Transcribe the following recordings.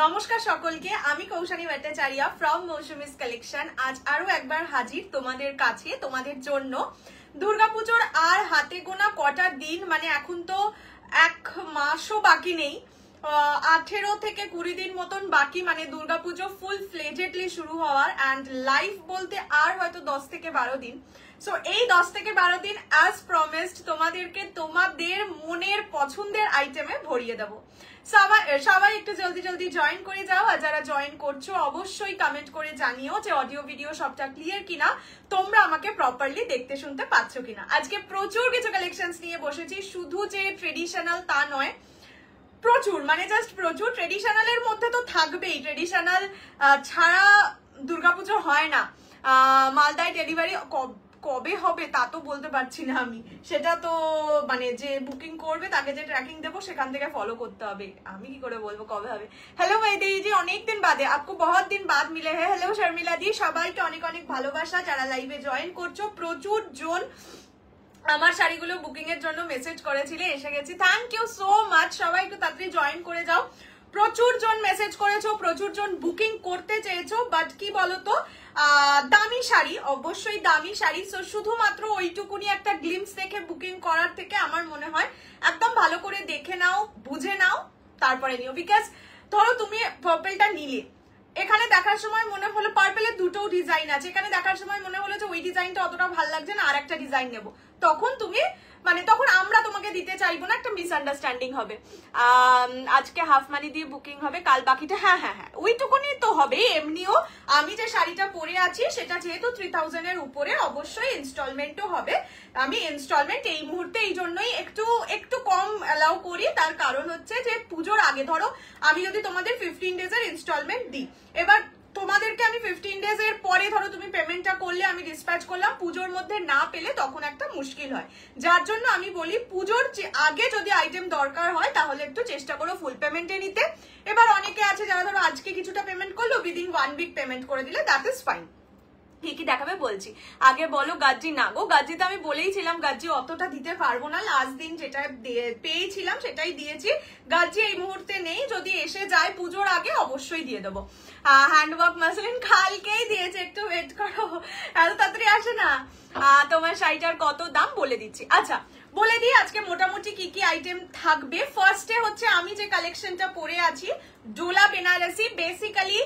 নমস্কার সকলকে, আমি কৌশানী ভট্টাচার্য ফ্রম মৌসুমিস কালেকশন। আজ আরো একবার হাজির তোমাদের কাছে, তোমাদের জন্য। দুর্গাপুজোর আর হাতে গোনা কটা দিন, মানে এখন তো এক মাসও বাকি নেই, 18 থেকে 20 দিন মতন বাকি, মানে দুর্গাপুজো ফুল ফ্লেজেডলি শুরু হওয়ার। অ্যান্ড লাইভ বলতে আর হয়তো 10 থেকে 12 দিন। সো এই 10 থেকে 12 দিন অ্যাজ প্রমিসড তোমাদেরকে তোমাদের মনের পছন্দের আইটেমে ভরিয়ে দেবো। সবাই একটু জলদি জলদি জয়েন করে যাও। আর যারা জয়েন করছো অবশ্যই কমেন্ট করে জানিও যে অডিও ভিডিও সবটা ক্লিয়ার কিনা, তোমরা আমাকে প্রপারলি দেখতে শুনতে পাচ্ছ কিনা। আজকে প্রচুর কিছু কালেকশনস নিয়ে বসেছি, শুধু যে ট্রেডিশনাল তা নয়, প্রচুর, মানে জাস্ট প্রচুর। ট্রেডিশনালের মধ্যে তো থাকবেই, ট্রেডিশনাল ছাড়া দুর্গাপুজো হয় না। মালদায় ডেলিভারি কবে হবে তা তো বলতে পারছি না আমি, সেটা তো মানে যে বুকিং করবে তাকে যে ট্র্যাকিং দেবো সেখান থেকে ফলো করতে হবে, আমি কি করে বলবো কবে হবে। হ্যালো মেহেদি জি, অনেক দিন বাদে, আপকো বহুত দিন বাদ মিলে হ্যাঁ। হ্যালো শর্মিলা দি, সবাইকে অনেক অনেক ভালোবাসা যারা লাইভে জয়েন করছো। প্রচুর জন আমার শাড়িগুলো বুকিং এর জন্য মেসেজ করেছিলে, এসে গেছি, থ্যাংক ইউ সো মাচ। সবাই একটু তাড়াতাড়ি জয়েন করে যাও। প্রচুর জন মেসেজ করেছো, প্রচুর জন বুকিং করতে চেয়েছো, বাট কি বলতো দামি শাড়ি, অবশ্যই দামি শাড়ি। সো শুধুমাত্র ওইটুকুনি একটা গ্লিমস দেখে বুকিং করার থেকে আমার মনে হয় একদম ভালো করে দেখে নাও, বুঝে নাও, তারপরে নিও। বিকজ ধরো তুমি পার্পলটা নিলে, এখানে দেখার সময় মনে হলো পার্পেলের দুটো ডিজাইন আছে, এখানে দেখার সময় মনে হলো যে ওই ডিজাইনটা অতটা ভালো লাগছে না, আর একটা ডিজাইন নেবো, তখন তুমি মানে তখন আমরা তোমাকে দিতে চাইবো না, একটা মিসআন্ডারস্ট্যান্ডিং হবে। আজকে হাফ মানি দিয়ে বুকিং হবে, কাল বাকিটা, হ্যাঁ হ্যাঁ হ্যাঁ ওইটুকুনি তো হবে। এমনিও আমি যে শাড়িটা পরে আছি সেটা যেহেতু 3000 এর উপরে, অবশ্যই ইনস্টলমেন্টও হবে। আমি ইনস্টলমেন্ট এই মুহূর্তে এই জন্যই একটু কম অ্যালাউ করি, তার কারণ হচ্ছে যে পুজোর আগে ধরো আমি যদি তোমাদের 15 ডেজের ইনস্টলমেন্ট দিই, এবার তোমাদেরকে আমি 15 ডেজ এর পরে ধরো তুমি পেমেন্টটা করলে, আমি ডিসপ্যাচ করলাম, পুজোর মধ্যে না পেলে তখন একটা মুশকিল হয়। যার জন্য আমি বলি পুজোর আগে যদি আইটেম দরকার হয় তাহলে একটু চেষ্টা করো ফুল পেমেন্টে নিতে। এবার অনেকে আছে যারা ধরো আজকে কিছুটা পেমেন্ট করলো, উইদিন 1 উইক পেমেন্ট করে দিলে, দ্যাট ইজ ফাইন। কি কি দেখাবে বলছি, আগে বলো গাজ্জি। না গো, গাজ্জি তো আমি বলেইছিলাম গাজ্জি অতটা দিতে পারবো না, লাস্ট দিন যেটা পেয়েছিলাম সেটাই দিয়েছি। গাজ্জি এই মুহূর্তে নেই, যদি এসে যায় পুজোর আগে অবশ্যই দিয়ে দেবো। হ্যান্ডওয়ার্ক মাসলিন কালকেই দিয়েছে, একটু ওয়েট করো, এত তাড়াতাড়ি আসে না। তোমার শাড়িটার কত দাম বলে দিচ্ছি। আচ্ছা বলে দিই আজকে মোটামুটি কি কি আইটেম থাকবে। ফার্স্টে হচ্ছে আমি যে কালেকশনটা পরে আছি Dola Banarasi, basically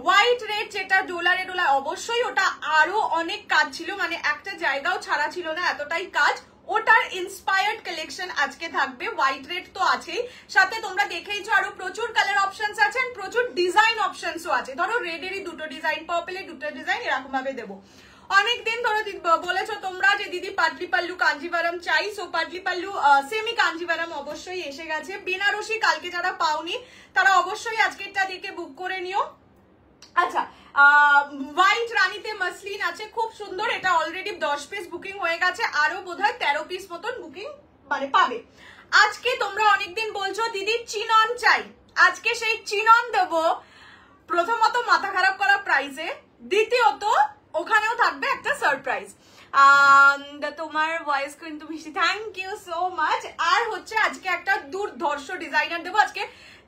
white red, যেটা ডোলারে ডোলা, অবশ্যই ওটা আরো অনেক কাজ ছিল, মানে একটা জায়গাও ছাড়া ছিল না, এতটাই কাজ। ওটার ইন্সপায়ার্ড কালেকশন আজকে থাকবে। হোয়াইট রেড তো আছেই, সাথে তোমরা দেখেইছো আরো প্রচুর কালার অপশনস আছে, প্রচুর ডিজাইন অপশনসও আছে। ধরো রেডেরই দুটো ডিজাইন, পার্পলের দুটো ডিজাইন, এরকম ভাবে দেবো। অনেকদিন ধরে বলেছো তোমরা যে দিদি পাটলি পাল্লু কাঞ্জিভারাম চাই, সো পাটলি পাল্লু সেমি কাঞ্জিভারাম অবশ্যই এসে গেছে। বেনারসি কালকে যারা পাওনি তারা অবশ্যই আজকেরটা দিকে বুক করে নিও। আচ্ছা হোয়াইট রানীতে মাসলিন আছে, খুব সুন্দর, এটা অলরেডি 10 পিস বুকিং হয়ে গেছে, আরো বোধহয় 13 পিস মতন বুকিং মানে পাবে। আজকে তোমরা অনেকদিন বলছো দিদি চিনন চাই, আজকে সেই চিনন দেবো। প্রথমত মাথা খারাপ করা প্রাইসে, দ্বিতীয়ত ওখানেও থাকবে একটা সারপ্রাইজ। তোমার ভয়েস কিন্তু মিষ্টি, থ্যাংক ইউ সো মাচ। আর হচ্ছে আজকে একটা দুর্ধর্ষ ডিজাইনার দেবো। আজকে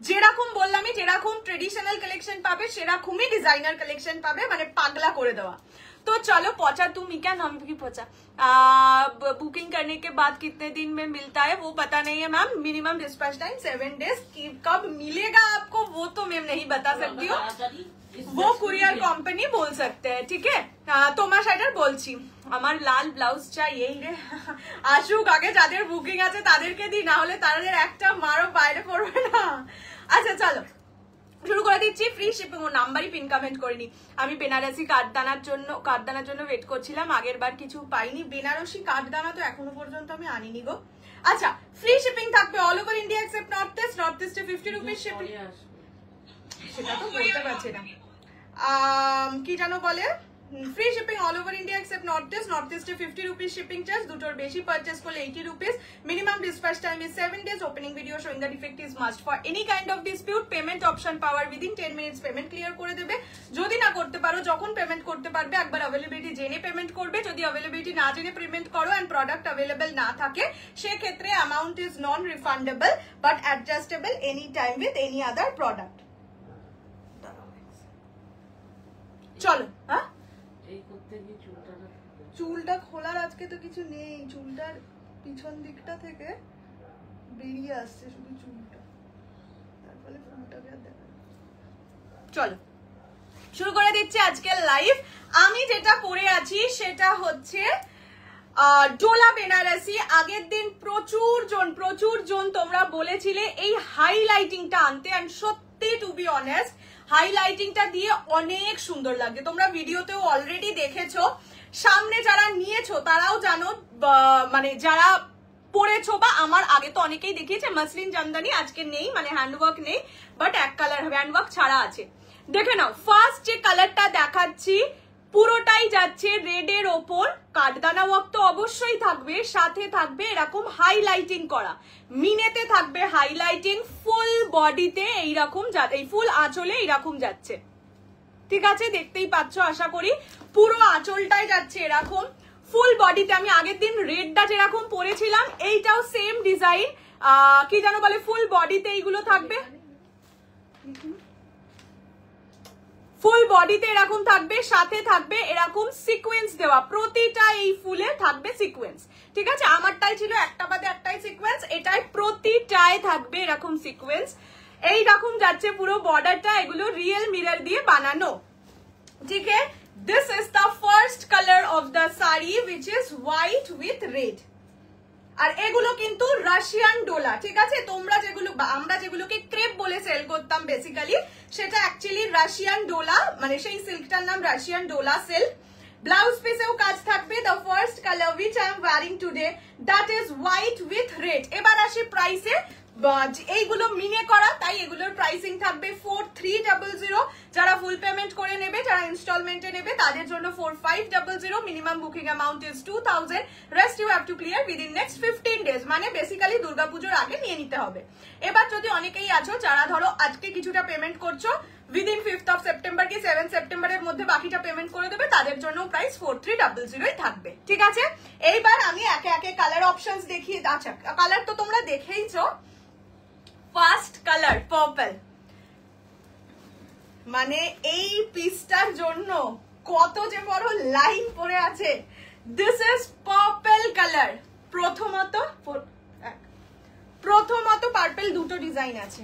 যেরকম বললামই, যেরকম ট্রেডিশনাল কালেকশন পাবে সেরকমই ডিজাইনার কালেকশন পাবে, মানে পাগলা করে দেওয়া। तो चलो पहुंचा तुम ही क्या नाम की पहुंचा। बुकिंग करने के बाद कितने दिन में मिलता है वो पता नहीं है ma'am, minimum dispatch time 7 days. कब मिलेगा आपको वो तो मैं नहीं बता सकती हूँ, वो कुरियर कंपनी बोल सकते हैं, ठीक है। তোমার শাড়িটার বলছি, আমার লাল ব্লাউজ চাই এই রে। আসুক আগে, যাদের বুকিং আছে তাদেরকে দিই, না হলে তাদের একটা মারও বাইরে পড়বে না। আচ্ছা চলো শুরু করে দিচ্ছি। ফ্রি শিপিং, ও নাম্বারই পিন কমেন্ট করিনি। আমি বেনারসি কাঠদানার জন্য ওয়েট করছিলাম, আগের বার কিছু পাইনি। বেনারসি কাঠদানা তো এখনো পর্যন্ত আমি আনিনি গো। আচ্ছা ফ্রি শিপিং থাকবে all over India except north ইস্টে 50 রুপিস শিপিং, সেটা তো বলতে পারছি না কি জানো বলে। Free shipping all over India except north ইস্টে 50 রুপিস শিপিং চার্জ, দুটোর বেশি পারচেস করলে 80 rupees. Minimum dispatch time is 7 days। Opening video showing the defect is must for any kind of dispute. Payment option পাওয়ার within 10 minutes payment clear করে দেবে। যদি না করতে পারো, যখন পেমেন্ট করতে পারবে একবার অ্যাভেলেবিলিটি জেনে পেমেন্ট করবে। যদি অ্যাভেলেবিলিটি না জেনে পেমেন্ট করো অ্যান্ড প্রোডাক্ট অ্যাভেলেবল না থাকে, সেক্ষেত্রে amount is non refundable but adjustable any time with any other product. চলো। হ্যাঁ চুলটা খোলার আজকে তো কিছু নেই, চুলটার পিছন দিকটা থেকে বেরিয়ে আসছে শুধু চুলটা, তার ফলে ফুলটাকে আর দেখা। চলো শুরু করে দিচ্ছি আজকের লাইভ। আমি যেটা পরে আছি সেটা হচ্ছে ডোলা বেনারসি। আগের দিন প্রচুর জন তোমরা বলেছিলে এই হাইলাইটিংটা আনতে, এন্ড সত্যি টু বি অনেস্ট হাইলাইটিংটা দিয়ে অনেক সুন্দর লাগে। তোমরা ভিডিওতেও অলরেডি দেখেছো, সামনে যারা নিয়েছো তারাও জানো, মানে যারা পরেছো বা আমার আগে তো অনেকেই দেখিয়েছে। মাসলিন জামদানি আজকে নেই, মানে হ্যান্ডওয়ার্ক নেই, বাট এক কালার হবে, হ্যান্ডওয়ার্ক ছাড়া আছে। দেখে নাও, ফার্স্ট যে কালারটা দেখাচ্ছি পুরোটাই যাচ্ছে রেডের ওপর, কাঠদানা ওয়ার্ক তো অবশ্যই থাকবে, সাথে থাকবে এরকম হাইলাইটিং করা, মিনেতে থাকবে হাইলাইটিং, ফুল বডিতে এইরকম, এই ফুল আঁচলে এইরকম যাচ্ছে। ঠিক আছে, দেখতেই পাচ্ছ আশা করি, পুরো আঁচলটাই যাচ্ছে এরকম ফুল বডিতে। আমি আগের দিন রেডটা যেরকম পরেছিলাম এইটাও সেম ডিজাইন, কি জানো বলে, ফুল বডিতে এইগুলো থাকবে, ফুল বডিতে এরকম থাকবে, সাথে থাকবে এরকম সিকোয়েন্স দেওয়া, প্রতিটা এই ফুলে থাকবে সিকোয়েন্স। ঠিক আছে, আমারটাই ছিল একটা বাদে একটাই সিকোয়েন্স, এটাই প্রতিটায় থাকবে এরকম সিকোয়েন্স। এইরকম যাচ্ছে পুরো বর্ডারটা, এগুলো রিয়েল মিরর দিয়ে বানানো। ঠিক আছে, this is the first colour of the sari which is white with red. আর এগুলো কিন্তু রাশিয়ান ডোলা। ঠিক আছে, তোমরা যেগুলো, আমরা যেগুলোকে ক্রেপ বলে সেল করতাম বেসিক্যালি, সেটা অ্যাকচুয়ালি রাশিয়ান ডোলা, মানে সেই সিল্কটার নাম রাশিয়ান ডোলা সিল্ক। ব্লাউজ পিসেও কাজ থাকবে। The first colour which I am wiring today, that is white with red. এবার আসি প্রাইসে। এইগুলো মিনে করা, তাই এগুলোর প্রাইসিং থাকবে 4300। যারা ফুল পেমেন্ট করে নেবে, যারা ইনস্টলমেন্টে নেবে তাদের জন্য 4500। Minimum booking amount is 2000। Rest you have to clear within next 15 days, মানে বেসিক্যালি দুর্গাপুজোর আগে নিয়ে নিতে হবে। এবার যদি অনেকেই আছো যারা ধরো আজকে কিছুটা পেমেন্ট করছো, উইদিন 5th অফ সেপ্টেম্বর কি 7th সেপ্টেম্বরের মধ্যে বাকিটা পেমেন্ট করে দেবে, তাদের জন্য প্রাইস 4300 থাকবে। ঠিক আছে, এইবার আমি একে একে কালার অপশনস দেখিয়ে, আচ্ছা কালার তো তোমরা দেখেইছো। ফার্স্ট কালার পার্পল, মানে এই পিসটার জন্য কত যে বড় লাইন পড়ে আছে। This is purple colour. প্রথমত পার্পল দুটো ডিজাইন আছে,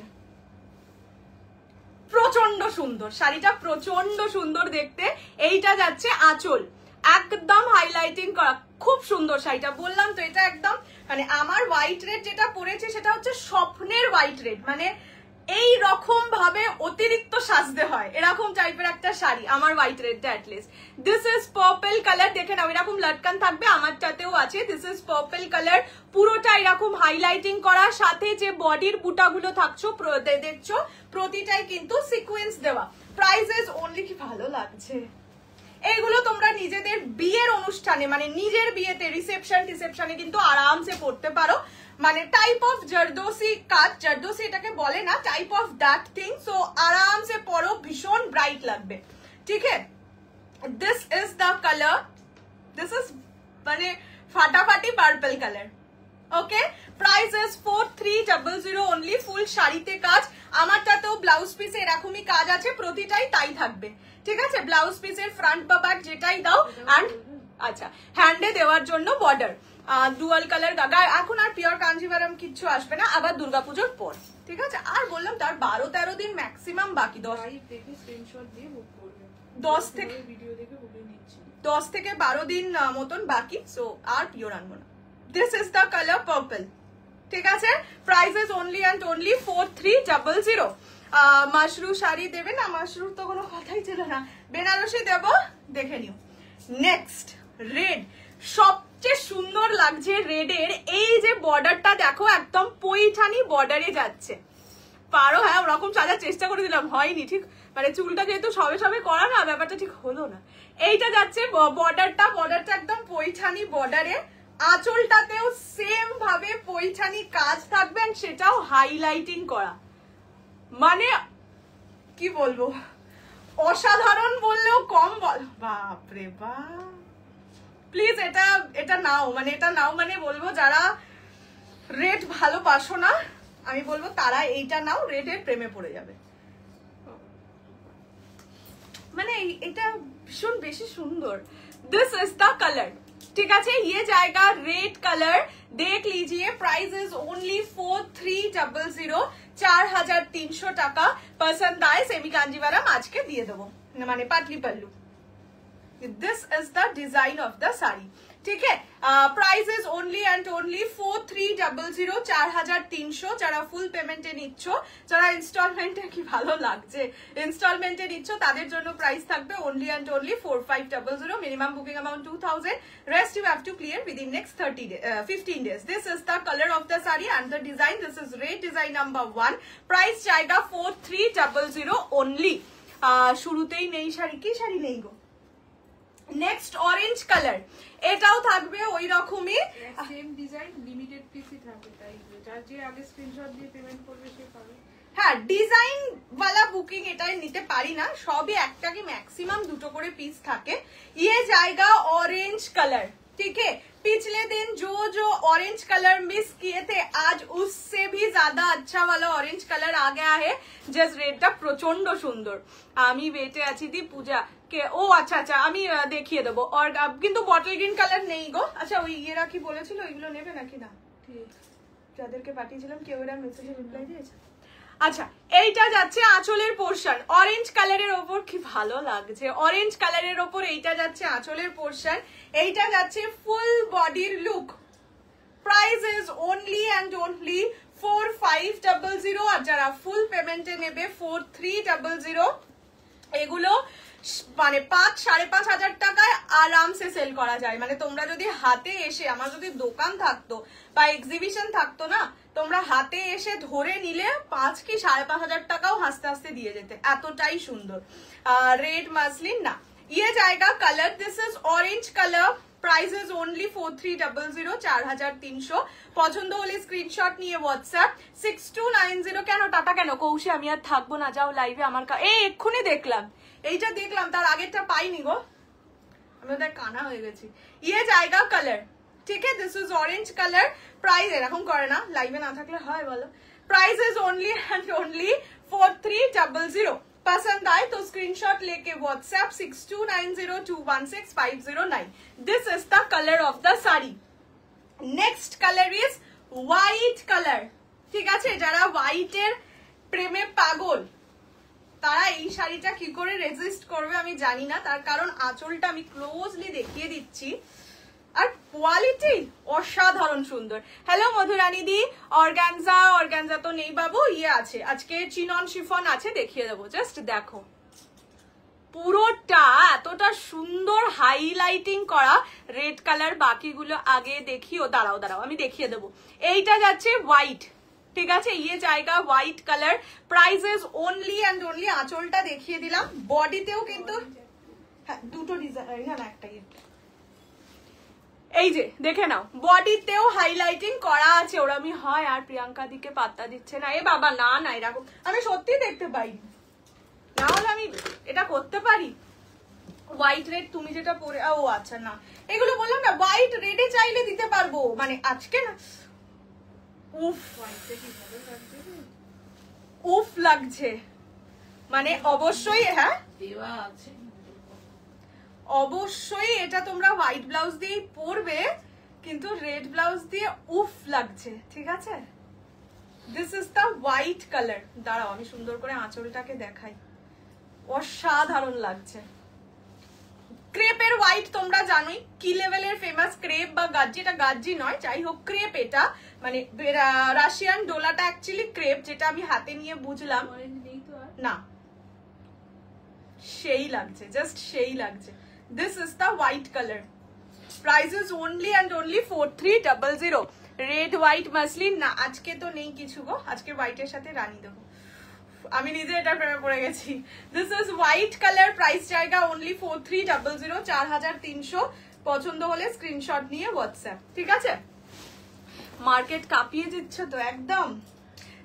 প্রচন্ড সুন্দর শাড়িটা, প্রচন্ড সুন্দর দেখতে। এইটা যাচ্ছে আঁচল, একদম হাইলাইটিং করা, খুব সুন্দর শাড়িটা। বললাম তো এটা একদম, মানে আমার হোয়াইট রেড যেটা পরেছে সেটা হচ্ছে স্বপ্নের হোয়াইট রেড, মানে এই রকম ভাবে অতিরিক্ত সাজতে হয় এরকম টাইপের একটা শাড়ি আমার হোয়াইট রেডটা at least. This is purple colour, দেখে নাও এরকম লটকান থাকবে, আমারটাতেও আছে। দিস ইজ পার্পল কালার, পুরোটা এরকম হাইলাইটিং করা, সাথে যে বডির বুটাগুলো থাকছো দেখছো প্রতিটাই কিন্তু সিকোয়েন্স দেওয়া। প্রাইস ইজ অনলি, কি ভালো লাগছে। এইগুলো তোমরা নিজেদের বিয়ের অনুষ্ঠানে, মানে নিজের বিয়েতে রিসেপশনে কিন্তু আরামসে পড়তে পারো, মানে টাইপ অফ জারদোসি কাজ, জারদোসি এটাকে বলে না, type of that thing. So আরামসে পরো, ভীষণ ব্রাইট লাগবে। ঠিক আছে, this is the colour, this is মানে ফাটাফাটি purple colour. Okay, price is 4300 only. Full শাড়িতে কাজ, আমারটাতেও ব্লাউজ পিসে এরকমই কাজ আছে, প্রতিটাই তাই থাকবে। ঠিক আছে, ব্লাউজ পিসের ফ্রন্ট বা ব্যাক যেটাই দাও, অ্যান্ড আচ্ছা হ্যান্ডে দেওয়ার জন্য বর্ডার, ডুয়াল কালার গাগা। এখন আর পিওর কাঞ্জিভারাম কিচ্ছু আসবে না, আবার দুর্গাপুজোর পর। ঠিক আছে, আর বললাম তার 12-13 দিন ম্যাক্সিমাম বাকি। 10 থেকে 12 দিন মতন বাকি। সো আর পিওর আনবো না। This is the colour purple. ঠিক আছে, price is only and only 4300। Mashru sari দেবে না, মাশরুর তো কোনো কথাই ছিল না, বেনারসি দেবো, দেখে নিও। নেক্সট রেড, সবচেয়ে সুন্দর লাগছে রেডের এই যে বর্ডারটা দেখো, একদম পৈঠানি বর্ডারে যাচ্ছে। পারো, হ্যাঁ ওরকম সাজার চেষ্টা করে দিলাম, হয়নি ঠিক, মানে চুলটা যেহেতু সবে করা না, ব্যাপারটা ঠিক হলো না। এইটা যাচ্ছে বর্ডারটা একদম পৈঠানি বর্ডারে, আঁচলটাতেও সেম ভাবে পৈঠানি কাজ থাকবে, সেটাও হাইলাইটিং করা, মানে কি বলবো, অসাধারণ বললেও কম বল। বাপরে বাপ, প্লিজ এটা নাও, মানে এটা নাও, মানে বলবো যারা রেড ভালোবাসো না, আমি বলবো তারা এইটা নাও, রেডের প্রেমে পড়ে যাবে। মানে এটা ভীষণ বেশি সুন্দর। দিস ইজ দ্য কালার, ঠিক আছে। ये जाएगा रेड कलर, देख लीजिए। प्राइस इज ओनली 4300, 4300 টাকা। पसंद आए सेमी कांजीवरम आजके दिए देबो, মানে পাতলি pallu. This is the design of the saree, ঠিক है। Price is only and only 4300, 4300। যারা ফুল পেমেন্টে নিচ্ছ, যারা ইনস্টলমেন্টে কি ভালো লাগছে ইনস্টলমেন্টে নিচ্ছ, তাদের জন্য প্রাইস থাকবে only and only 4500। Minimum booking amount 2000, rest you have to clear within next 15 days। This is the colour of the sari and the design. This is red design number 1। Price জায়গা 4300 ওনলি। শুরুতেই নেই শাড়ি, কি শাড়ি নেই গো? Next orange colour, এটাও থাকবে ওই রকমই same design, limited পিসই থাকবে, তাই যার যে আগে স্ক্রিনশট দিয়ে পেমেন্ট করবে সে পাবে। হ্যাঁ, ডিজাইন वाला বুকিং এটাই নিতে পারি না, সবই একটা কি ম্যাক্সিমাম দুটো করে পিস থাকে। ये जाएगा ऑरेंज कलर, ठीक है। पिछले दिन जो ऑरेंज कलर मिस किए थे, आज उससे भी ज्यादा अच्छा वाला ऑरेंज कलर आ गया है। জাস্ট রেডটা প্রচন্ড সুন্দর। আমি বেটে আছি দি পূজা কে, ও আচ্ছা আচ্ছা, আমি দেখিয়ে দেবো। আর কিন্তু বটল গ্রিন কালার নেই গো। আচ্ছা, ওই ইয়েরা কি বলেছিল, ওইগুলো নেবে নাকি না? যাদেরকে পাঠিয়েছিলাম কেউ এরা মেসেজে রিপ্লাই দিয়েছে। আচ্ছা, এইটা যাচ্ছে আঁচলের পোরশন। অরেঞ্জ কালারের ওপর কি ভালো লাগছে, অরেঞ্জ কালারের ওপর এইটা যাচ্ছে আঁচলের পোরশন। এইটা যাচ্ছে ফুল বডির look. Price is only and only 4500। আর যারা ফুল পেমেন্টে নেবে 4300। এগুলো মানে 5-5.5 টাকায় আরামসে সেল করা যায়। মানে তোমরা যদি হাতে এসে, আমার যদি দোকান থাকতো বা এক্সিবিশন থাকতো না, তোমরা হাতে এসে ধরে নিলে 5 কি 5.5 টাকাও হাসতে হাসতে দিয়ে যেতে, এতটাই সুন্দর। রেড মাসলিন না। ये जाएगा colour, this is orange colour. Price is only 4300, 4300। পছন্দ হলে স্ক্রিনশট নিয়ে হোয়াটসঅ্যাপ 6290। কেন টাটা কেন কৌশি, আমি আর থাকবো না, যাও লাইভে। আমার এই এক্ষুনি দেখলাম, এইটা দেখলাম, তার আগেরটা পাইনি গো, আমি ওদের কানা হয়ে গেছি। ये जाएगा कलर, ঠিক है। This is orange colour. Price এরকম করে না, লাইভে না থাকলে হয় বলো। Price is only and only 4300। पसंद आए तो स्क्रीनशॉट लेके WhatsApp 6290216509। This is the colour of the sari. Next colour is white colour, ঠিক আছে। যারা হোয়াইটের প্রেমে পাগল, তারা এই শাড়িটা কি করে রেজিস্ট করবে আমি জানি না। তার কারণ আঁচলটা আমি ক্লোজলি দেখিয়ে দিচ্ছি, আর কোয়ালিটি অসাধারণ সুন্দর। হ্যালো মধুরানী দি। অর্গানজা তো নেই বাবু, ইয়ে আছে আজকে, চিনন শিফন আছে, দেখিয়ে দেবো। জাস্ট দেখো, পুরোটা এতটা সুন্দর হাইলাইটিং করা রেড কালার। বাকিগুলো আগে দেখিও, দাঁড়াও আমি দেখিয়ে দেবো। এইটা যাচ্ছে হোয়াইট, ঠিক আছে। ये जाएगा white colour. Price is only and only, আঁচলটা দেখিয়ে দিলাম। বডিতেও কিন্তু হ্যাঁ দুটো ডিজাইন, না একটাই, এই যে দেখে নাও, বডিতেও হাইলাইটিং করা আছে। ওরমি হয় আর প্রিয়াঙ্কা দিকে পাত্তা দিচ্ছে না। এ বাবা না না, এরকম আমি সত্যি দেখতে পাই না, হলে আমি এটা করতে পারি। হোয়াইট রেড তুমি যেটা পরে, ও আচ্ছা না, এগুলো বললাম না হোয়াইট রেডে চাইলে দিতে পারবো, মানে আজকে না। উফ উফ লাগছে, মানে অবশ্যই, হ্যাঁ দেওয়া আছে, অবশ্যই এটা তোমরা হোয়াইট ব্লাউজ দিয়ে পরবে, কিন্তু রেড ব্লাউজ দিয়ে উফ লাগছে, ঠিক আছে। This is the white colour. দাঁড়াও আমি সুন্দর করে আঁচলটাকে দেখাই, অসাধারণ লাগছে। ক্রেপের হোয়াইট তোমরা জানোই কি লেভেলের ফেমাস, ক্রেপ বা গাজ্জি। এটা গাজ্জি নয়, যাই হোক ক্রেপ। এটা মানে রাশিয়ান ডোলাটা অ্যাকচুয়ালি ক্রেপ, যেটা আমি হাতে নিয়ে বুঝলাম না। সেই লাগছে, জাস্ট সেই লাগছে। This is the white color. Price is only and only 4300. Red white muslin না, আজকে তো নেই কিছু গো, আজকে হোয়াইটের সাথে রানী দেবো। আমি নিজে এটা প্রেমে পড়ে গেছি। This is white color. Price জায়গা only 4300, 4300। পছন্দ হলে স্ক্রিনশট নিয়ে হোয়াটসঅ্যাপ, ঠিক আছে। মার্কেট কাঁপিয়ে দিচ্ছে তো একদম,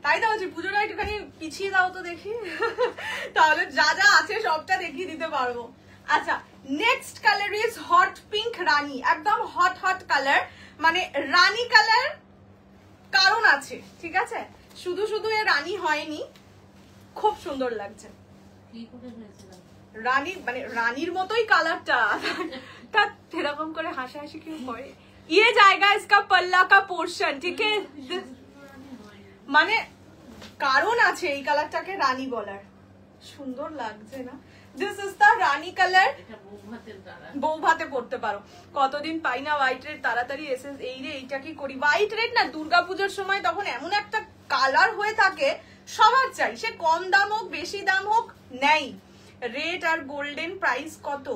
তাই তো বলছি পুজোটা একটুখানি পিছিয়ে দাও তো দেখি, তাহলে যা যা আছে সবটা দেখিয়ে দিতে পারবো। আচ্ছা, next colour is hot pink rani, একদম হট হট কালার, মানে রানী কালার কারণ আছে, ঠিক আছে। শুধু শুধু এ রানী হয়নি, খুব সুন্দর লাগছে। রানী মানে রানীর মতোই কালারটা তা এরকম করে হাসাহাসি কেউ করে ये जाएगा इसका पल्ला का पोर्शन ठीक है মানে কারণ আছে এই কালারটাকে রানী বলার সুন্দর লাগছে না this is the rani colour বউ ভাতে পড়তে পারো কতদিন পাই না হোয়াইট রেড তাড়াতাড়ি এসে এই রে এইটা কি করি হোয়াইট রেড না দুর্গাপূজার সময় তখন এমন একটা কালার হয়ে থাকে সবার চাই সে কম দাম হোক বেশি দাম হোক নেই রেড আর গোল্ডেন প্রাইস কত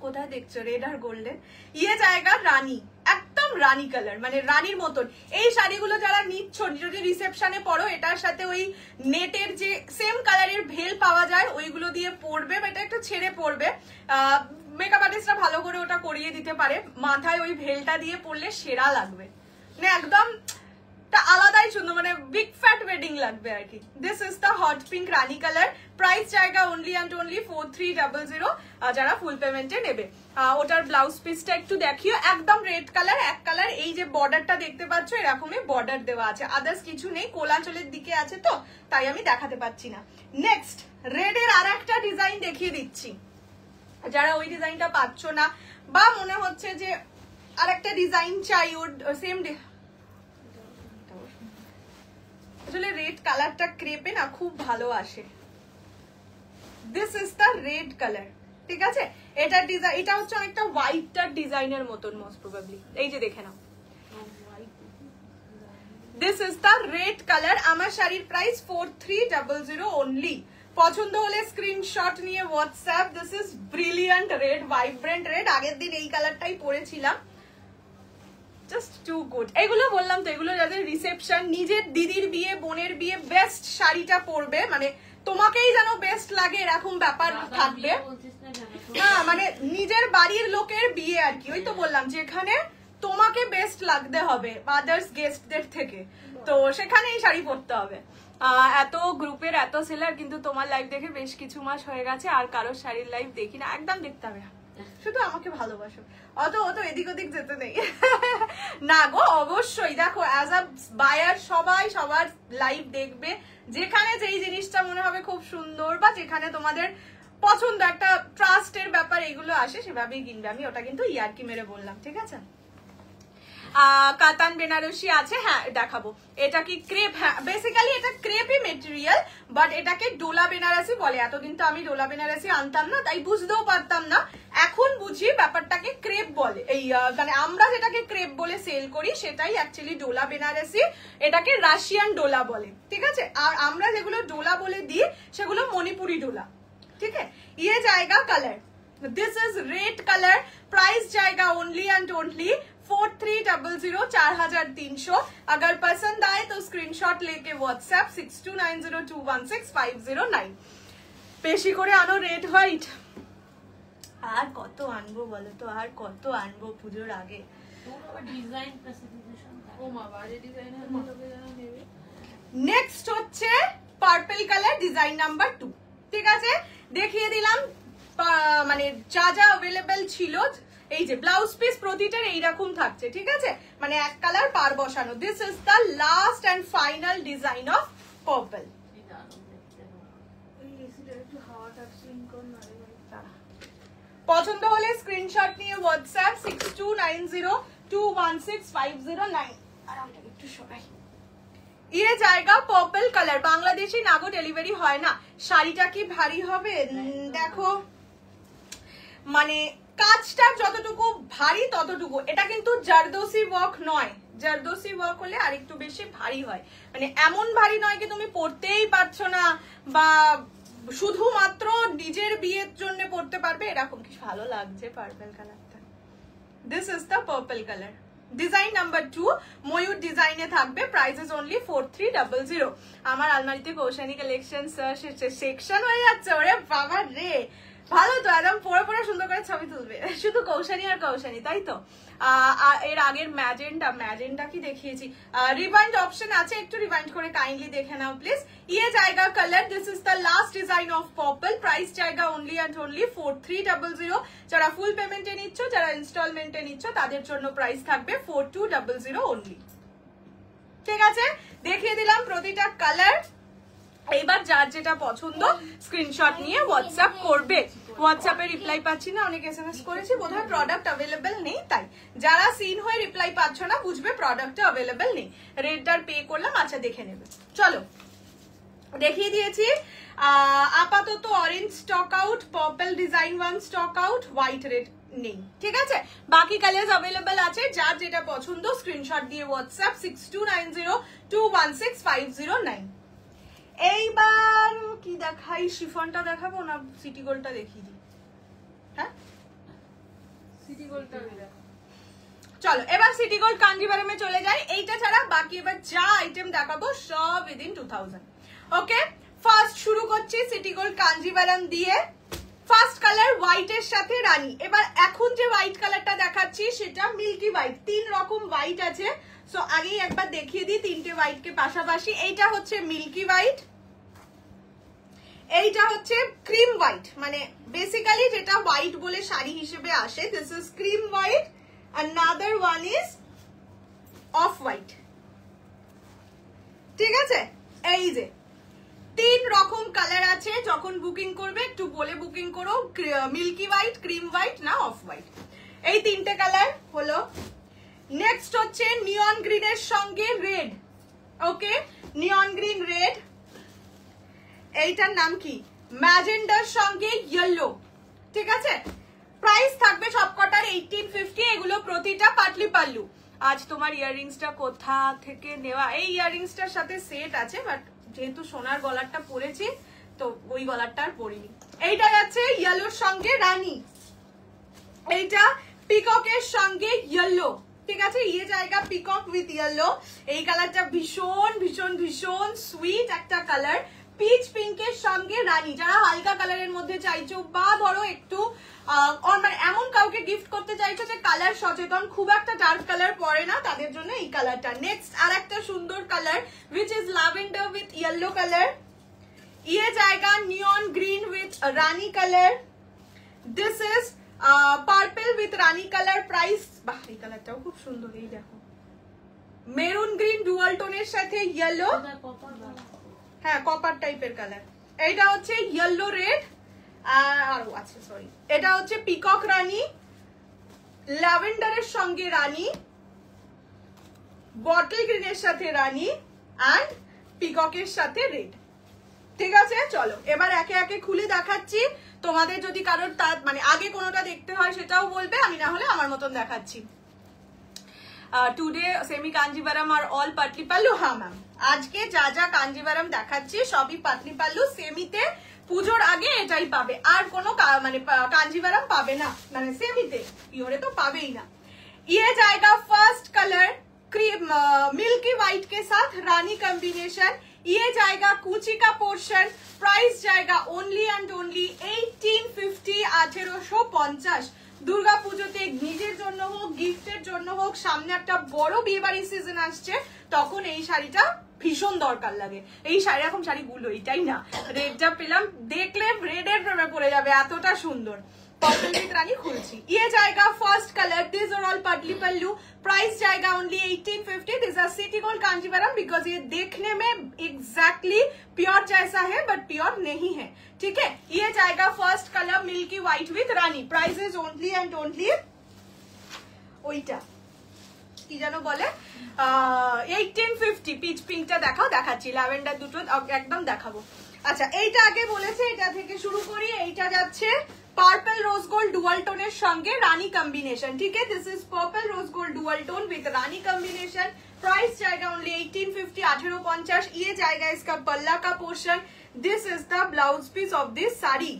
কোথায় দেখছো রেড আর গোল্ডেন ইয়ে জায়গা রানী একদম রানী কালার মানে রানীর মতন এই শাড়িগুলো যারা নিচ্ছ যদি রিসেপশনে পরো এটার সাথে ওই নেটের যে সেম কালারের ভেল পাওয়া যায় ওইগুলো দিয়ে পরবে বা এটা একটু ছেড়ে পরবে মেকআপ আর্টিস্টরা ভালো করে ওটা করিয়ে দিতে পারে মাথায় ওই ভেলটা দিয়ে পরলে সেরা লাগবে মানে একদম আলাদাই সুন্দর মানে বিগ ফ্যাট ওয়েডিং লাগবে আর কি this is the hot pink Rani colour price জায়গা অনলি অ্যান্ড অনলি 4300 যারা ফুল পেমেন্টে নেবে ওটার ব্লাউজ পিসটা একটু দেখিও একদম রেড কালার এক কালার এই যে বর্ডারটা দেখতে পাচ্ছ এরকমই বর্ডার দেওয়া আছে আদার্স কিছু নেই কোলাচলের দিকে আছে তো তাই আমি দেখাতে পাচ্ছি না নেক্সট রেড এর আর একটা ডিজাইন দেখিয়ে দিচ্ছি যারা ওই ডিজাইনটা পাচ্ছ না বা মনে হচ্ছে যে আর একটা ডিজাইন চাই ওর সেম আসলে রেড কালারটা ক্রেপে না খুব ভালো আসে this is the red colour ঠিক আছে এটা ডিজাইন এটা হচ্ছে অনেকটা হোয়াইটটার ডিজাইনের মতন মোস্ট প্রবাবলি এই যে দেখে নাও this is the red colour আমার শাড়ির প্রাইস 4300 অনলি পছন্দ হলে স্ক্রিনশট নিয়ে WhatsApp this is brilliant red vibrant red আগের দিন এই কালারটাই পরেছিলাম জাস্ট টু গুড এগুলো বললাম তো এগুলো যাদের রিসেপশন নিজের দিদির বিয়ে বোনের বিয়ে বেস্ট শাড়িটা পরবে মানে তোমাকেই যেন বেস্ট লাগে এরকম ব্যাপার থাকবে হ্যাঁ মানে নিজের বাড়ির লোকের বিয়ে আর কি ওই তো বললাম যেখানে তোমাকে বেস্ট লাগতে হবে আদার্স গেস্টদের থেকে তো সেখানে এই শাড়ি পরতে হবে এত গ্রুপের এত সেলার কিন্তু তোমার লাইভ দেখে বেশ কিছু মাস হয়ে গেছে আর কারোর শাড়ির লাইভ দেখি না একদম দেখতে হবে শুধু আমাকে ভালোবাসো অত এদিক ওদিক যেতে নেই না গো অবশ্যই দেখো অ্যাজ আ বায়ার সবাই সবার লাইভ দেখবে যেখানে যেই জিনিসটা মনে হবে খুব সুন্দর বা যেখানে তোমাদের পছন্দ একটা ট্রাস্টের ব্যাপার এগুলো আসে সেভাবেই কিনবে আমি ওটা কিন্তু ইয়ার্কি মেরে বললাম ঠিক আছে কাতান বেনারসি আছে হ্যাঁ দেখাবো এটা কি ক্রেপ হ্যাঁ বেসিক্যালি এটা ক্রেপই মেটেরিয়াল বাট এটাকে ডোলা বেনারসি বলে এতদিন তো আমি ডোলা বেনারসি আনতাম না তাই বুঝতেও পারতাম না এখন বুঝি ব্যাপারটাকে ক্রেপ বলে এই মানে আমরা যেটাকে ক্রেপ বলে সেল করি সেটাই অ্যাকচুয়ালি ডোলা বেনারসি এটাকে রাশিয়ান ডোলা বলে ঠিক আছে আর আমরা যেগুলো ডোলা বলে দিই সেগুলো মণিপুরি ডোলা ঠিক আছে ইয়ে জায়গা colour this is red colour price জায়গা অনলি एंड ओनली 4300 4300 अगर पसंद आए तो स्क्रीनशॉट लेके व्हाट्सएप 6290216509 বেশি করে আনো রেড হোয়াইট আর কত আনবো বলো তো আর কত আনবো পূজোর আগে ডিজাইন স্পেসিফিকেশন ও মা বাড়ি ডিজাইনার লোকে জানা নেবে নেক্সট হচ্ছে পার্পল কালার ডিজাইন নাম্বার 2 ঠিক আছে দেখিয়ে দিলাম মানে যা যা अवेलेबल ছিল এই যে ব্লাউজ পিস প্রতিটার এইরকম থাকছে ঠিক আছে মানে এক কালার পার বসানো this is the last and final design of purple পছন্দ হলে স্ক্রিনশট নিয়ে হোয়াটসঅ্যাপ 6290216509 আর আমরা একটু সবাই ये जाएगा पर्पल कलर बांग्लादेशी नागो डेलिভারি হয় না শাড়িটা কি ভারী হবে দেখো মানে কাজটা যতটুকু ভারী ততটুকু এটা কিন্তু জারদোসি ওয়ার্ক নয় জারদোসি ওয়ার্ক হলে আরেকটু বেশি ভারী হয় মানে এমন ভারী নয় কি তুমি পরতেই পারছো না বা শুধুমাত্র নিজের বিয়ের জন্য পরতে পারবে এরকম কি ভালো লাগছে পার্পল কালারটা this is the purple colour design number 2 ময়ূর ডিজাইনে থাকবে প্রাইস ইজ অনলি 4300 আমার আলমারিতে কৌশানী কালেকশন সেকশন হয়ে যাচ্ছে ওরে বাবা রে ভালো তো একদম পরে পরে সুন্দর করে ছবি তুলবে শুধু কৌশানী আর কৌশানী তাই তো এর আগের ম্যাজেন্টা কি দেখিয়েছি রিভাইন্ড অপশন আছে একটু রিভাইন্ড করে কাইন্ডলি দেখে নাও প্লিজ ये जाएगा colour this is the last design of purple price जाएगा ओनली एंड ओनली 4300 যারা ফুল পেমেন্টে নিচ্ছ যারা ইনস্টলমেন্টে নিচ্ছ তাদের জন্য প্রাইস থাকবে 4200 অনলি ঠিক আছে দেখিয়ে দিলাম প্রতিটা কালার এইবার যার যেটা পছন্দ স্ক্রিনশট নিয়ে হোয়াটসঅ্যাপ করবে। হোয়াটসঅ্যাপে রিপ্লাই পাচ্ছি না, অনেক এসএমএস করেছি, বোধহয় প্রোডাক্ট অ্যাভেলেবেল নেই, তাই যারা সিন হয়ে রিপ্লাই পাচ্ছ না বুঝবে প্রোডাক্ট অ্যাভেলেবেল নেই। রেটটার পে করলাম, আচ্ছা দেখে নেবে। চলো দেখিয়ে দিয়েছি। আপাতত orange stock out, purple design one stock out, white red নেই, ঠিক আছে। বাকি কালার অ্যাভেলেবেল আছে, যার যেটা পছন্দ স্ক্রিনশট দিয়ে হোয়াটসঅ্যাপ 6290216509। এইবার কি দেখাই, শিফনটা দেখাবো না সিটি গোল্ডটা দেখিয়ে দিই? হ্যাঁ সিটি গোল্ডটা চলো এবার সিটি গোল্ড কাঞ্জিভারামে চলে যাই। এইটা ছাড়া বাকি এবার যা আইটেম দেখাবো সব উইদিন 2000। ওকে, ফার্স্ট শুরু করছি সিটি গোল্ড কাঞ্জিভারাম দিয়ে। ফার্স্ট কালার হোয়াইট এর সাথে রানী। এবার এখন যে হোয়াইট কালারটা দেখাচ্ছি সেটা মিল্কি হোয়াইট, 3 রকম হোয়াইট আছে। সো আগেই একবার দেখিয়ে দিই 3টে হোয়াইট কে পাশাপাশি। এইটা হচ্ছে মিল্কি হোয়াইট, এইটা হচ্ছে ক্রিম হোয়াইট, মানে বেসিক্যালি যেটা হোয়াইট বলে শাড়ি হিসেবে আসে, this is cream white, another one is off white, ঠিক আছে। এই যে 3 রকম কালার আছে, যখন বুকিং করবে একটু বলে বুকিং করো, মিল্কি হোয়াইট, ক্রিম হোয়াইট না অফ হোয়াইট, এই 3টে কালার হলো। নেক্সট হচ্ছে নিয়ন গ্রিনের সঙ্গে রেড। ওকে, নিয়ন গ্রিন রেড, এইটার নাম কি, ম্যাজেন্ডার সঙ্গে ইয়েলো, ঠিক আছে। প্রাইস থাকবে সবকটার 1850, এগুলো প্রতিটা পাটলি পাল্লু। আজ তোমার ইয়াররিংসটা কোথা থেকে নেওয়া? এই ইয়াররিংসটার সাথে সেট আছে, বাট যেহেতু সোনার গলারটা পরেছি তো ওই গলারটা আর পরিনি। এইটা যাচ্ছে ইয়েলোর সঙ্গে রানী, এইটা পিককের সঙ্গে ইয়েলো, ঠিক আছে। ইয়ে জায়গা পিকক উইথ ইয়েলো, এই কালারটা ভীষণ ভীষণ ভীষণ সুইট একটা কালার। পিচ পিঙ্কের সঙ্গে রানী, যারা হালকা কালারের মধ্যে চাইছো বা ধরো একটু মানে এমন কাউকে গিফট করতে চাইছো যে কালার সচেতন, খুব একটা ডার্ক কালার পরে না, তাদের জন্য এই কালারটা। নেক্সট আর একটা সুন্দর colour which is lavender with yellow color, ये जाएगा neon green with rani color, this is purple with rani color, price বাহ এই কালারটাও খুব সুন্দর, এই দেখো মেরুন গ্রিন ডুয়াল টোনের সাথে ইয়েলো, হ্যাঁ কপার টাইপের কালার। এইটা হচ্ছে ইয়েলো রেড, আরো আছে সরি, এটা হচ্ছে পিকক রানী, ল্যাভেন্ডারের সঙ্গে রানী, বটল গ্রিনের সাথে রানী এন্ড পিককের সাথে রেড, ঠিক আছে। চলো এবার একে একে খুলে দেখাচ্ছি, তোমাদের যদি কারোর মানে আগে কোনোটা দেখতে হয় সেটাও বলবে, আমি না হলে আমার মতন দেখাচ্ছি। টুডে সেমি কাঞ্জিভারাম আর অল পাটলি পাল্লু। হ্যাঁ ম্যাম, আজকে যা যা কাঞ্জিভারাম দেখাচ্ছি সবই পাটলি পাল্লু, সেমিতে পুজোর আগে এটাই পাবে, আর কোনো মানে কাঞ্জিভারাম পাবে না, মানে সেমিতে, পিওরে তো পাবেই না। ये जाएगा first colour cream milky white के साथ रानी कॉम्बिनेशन, ये जाएगा कुची का पोर्शन, प्राइस जाएगा ओनली एंड ओनली 1850, 1850। দুর্গা পুজোতে নিজের জন্য হোক গিফটের জন্য হোক, সামনে একটা বড় বিয়ে বাড়ির সিজন আসছে, তখন এই শাড়িটা ভীষণ দরকার লাগে। এই শাড়ি এরকম শাড়িগুলো এটাই না, রেডটা পেলাম দেখলে রেডের প্রেমে পড়ে যাবে, এতটা সুন্দর। पर्पल विद रानी खुलची, ये जाएगा first colour, this are all patli pallu, price जाएगा only 1850। This are city gold Kanjivaram, because ये देखने में एग्जैक्टली प्योर जैसा है बट प्योर नहीं है, ठीक है। ये जाएगा first colour milky white with Rani, price is only and only ওইটা কি জানো বলে 1850। পিচ পিঙ্কটা দেখাও, দেখাচ্ছি ল্যাভেন্ডার দুটো একদম দেখাবো। আচ্ছা এইটা আগে বলেছে, এটা থেকে শুরু করি। এইটা যাচ্ছে পার্পল রোজ গোল্ড ডুয়াল টোনের সঙ্গে রানী কম্বিনেশন, ঠিক है। This is purple rose gold dual tone with rani combination, price जाएगा ओनली 1850, 1850। ये जाएगा इसका पल्ला का portion, this is the blouse piece of this sari,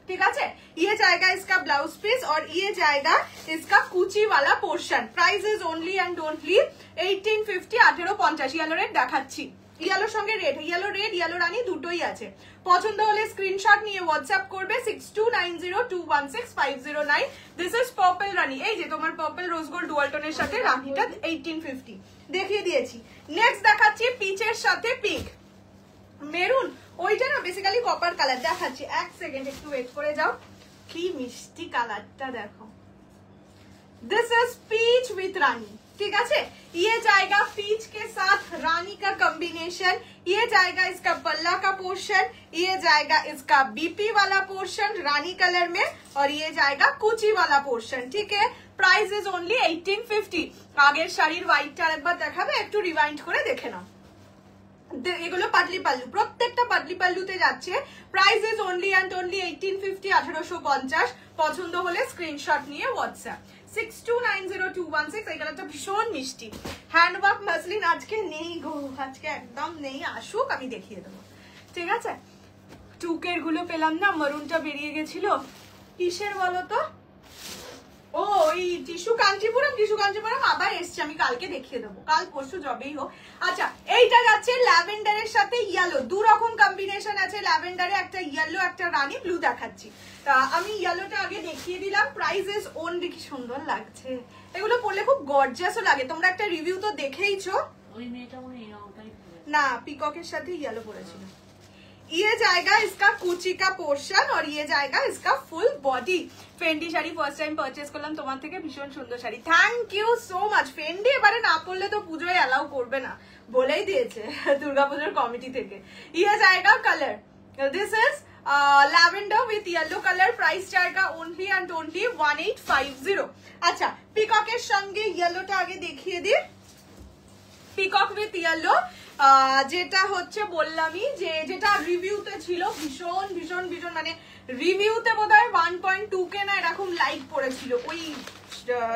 ठीक है। ये जाएगा इसका ब्लाउज पीस और ये जाएगा इसका कुची वाला portion, price is only and only 1850, 1850। Yellow red দেখাচ্ছি, ইয়েলোর সঙ্গে রেড, ইয়েলো রেড ইয়েলো রানী দুটোই আছে। পছন্দ হলে স্ক্রিনশট নিয়ে হোয়াটসঅ্যাপ করবে 6290216509। দিস ইজ পার্পল রানী, এই যে তোমার পার্পল রোজ গোল্ড ডুয়াল টোনের সাথে রানীটা 1850 দেখিয়ে দিয়েছি। নেক্সট দেখাচ্ছি পিচের সাথে পিঙ্ক, মেরুন, ওইটা না বেসিক্যালি কপার কালার। দেখাচ্ছি এক সেকেন্ড, একটু ওয়েট করে যাও, কি মিষ্টি কালারটা দেখো। দিস ইজ পিচ উইথ রানী, ठीक है। ये जाएगा पीच के साथ रानी का कॉम्बिनेशन, ये जाएगा इसका पल्ला का पोर्शन, ये जाएगा इसका बीपी वाला पोर्शन रानी कलर में, और ये जाएगा कुची वाला पोर्शन, ठीक है। Price is only 1850। আগের শাড়ির হোয়াইটটা আরেকবার দেখাবে, একটু রিওয়াইন্ড করে দেখে নাও। এগুলো পাটলি পাল্লু, প্রত্যেকটা পাটলি পাল্লুতে যাচ্ছে। Price is only and only 1850, 1850। পছন্দ হলে স্ক্রিনশট নিয়ে হোয়াটসঅ্যাপ 62902116। এই কালারটা ভীষণ মিষ্টি। হ্যান্ডওয়ার্ক মাসলিন আজকে নেই গো, আজকে একদম নেই, আসুক আমি দেখিয়ে দেবো, ঠিক আছে। টুকের গুলো পেলাম না, মরুনটা বেরিয়ে গেছিল, কিসের বলো তো? ও ওই টিস্যু কাঞ্চিপুরম আবার এসছে, আমি কালকে দেখিয়ে দেবো, কাল পরশু যবেই হোক। আচ্ছা এইটা যাচ্ছে ল্যাভেন্ডারের সাথে ইয়েলো, দু রকম কম্বিনেশন আছে ল্যাভেন্ডারে, একটা ইয়েলো একটা রানী ব্লু দেখাচ্ছি। আমি ইয়েলোটা আগে দেখিয়ে দিলাম। প্রাইস ইজ ওনলি, কি সুন্দর লাগছে এগুলো, পরলে খুব গর্জিয়াসও লাগে। তোমরা একটা রিভিউ তো দেখেইছো, ওই মেয়েটা মনে হয় না পিককের সাথে ইয়েলো পরেছিল। ये जाएगा इसका कुची का पोर्शन और ये जाएगा इसका फुल बॉडी। फेंडी শাড়ি ফার্স্ট টাইম পারচেজ করলাম তোমার থেকে, ভীষণ সুন্দর শাড়ি, thank you so much. Fendi এবারে না পড়লে তো পুজোয় অ্যালাউ করবে না, বলেই দিয়েছে দুর্গাপুজোর কমিটি থেকে। ये जाएगा colour, this is lavender with yellow colour. Price जाएगा ओनली एंड ओनली 1850। আচ্ছা পিককের সঙ্গে ইয়েলোটা আগে দেখিয়ে দিই। পিকক উইথ ইয়েলো, যেটা হচ্ছে বললামই যে যেটা রিভিউতে ছিল, ভীষণ ভীষণ ভীষণ মানে রিভিউতে বোধহয় 1.2K না এরকম লাইক পড়েছিল ওই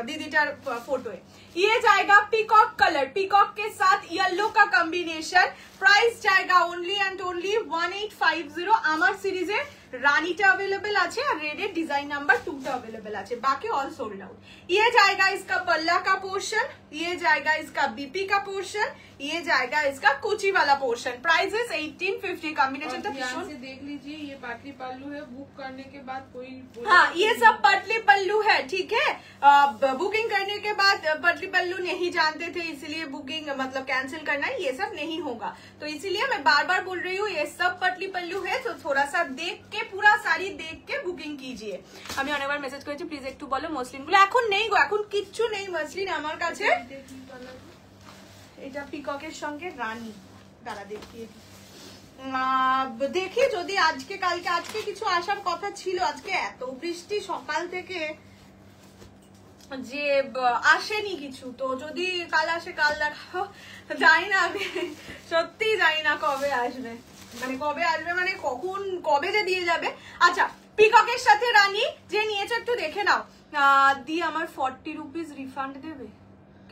दीदीटार फोटो है। ये जाएगा पीकॉक कलर, पीकॉक के साथ येलो का कॉम्बिनेशन। प्राइस जाएगा ओनली एंड ओनली 1850। আমার সিরিজে রানীটা अवेलेबल আছে আর রেডের ডিজাইন নাম্বার 2টা अवेलेबल আছে, বাকি অল সোল্ড आउट। ये जाएगा इसका पल्ला का पोर्शन, ये जाएगा इसका बीपी का पोर्शन, ये जाएगा इसका कुची वाला पोर्शन। Price is 1850। कॉम्बिनेशन तो ध्यान से देख लीजिए, ये पाटली पल्लू है, बुक करने के बाद कोई हाँ ये सब पटली पल्लू है, ठीक है। बुकिंग करने के बाद पटली पल्लू नहीं जानते थे, इसलिए बुकिंग मतलब कैंसिल करना है, ये सब नहीं होगा। तो इसीलिए मैं बार बार बोल रही हूँ, ये सब पटली पल्लू है, तो थोड़ा सा देख के पूरा साड़ी देख के बुकिंग कीजिए। আমি অনেকবার মেসেজ করেছি, প্লিজ একটু বলো মসলিন গুলো। এখন নেই গো, এখন কিচ্ছু নেই মসলিন আমার কাছে। এটা পিককের সঙ্গে রানী, দাঁড়া দেখিয়ে দেখি যদি আজকে কালকে, আজকে কিছু আসার কথা ছিল, আজকে এত বৃষ্টি সকাল থেকে যে আসেনি কিছু, তো যদি কাল আসে কাল দেখাও, জানি না আমি সত্যি জানি না কবে আসবে, মানে কবে আসবে মানে কখন কবে যে দিয়ে যাবে। আচ্ছা পিককের সাথে রানী যে নিয়েছে একটু দেখে নাও, দিয়ে আমার 40 রুপিস রিফান্ড দেবে,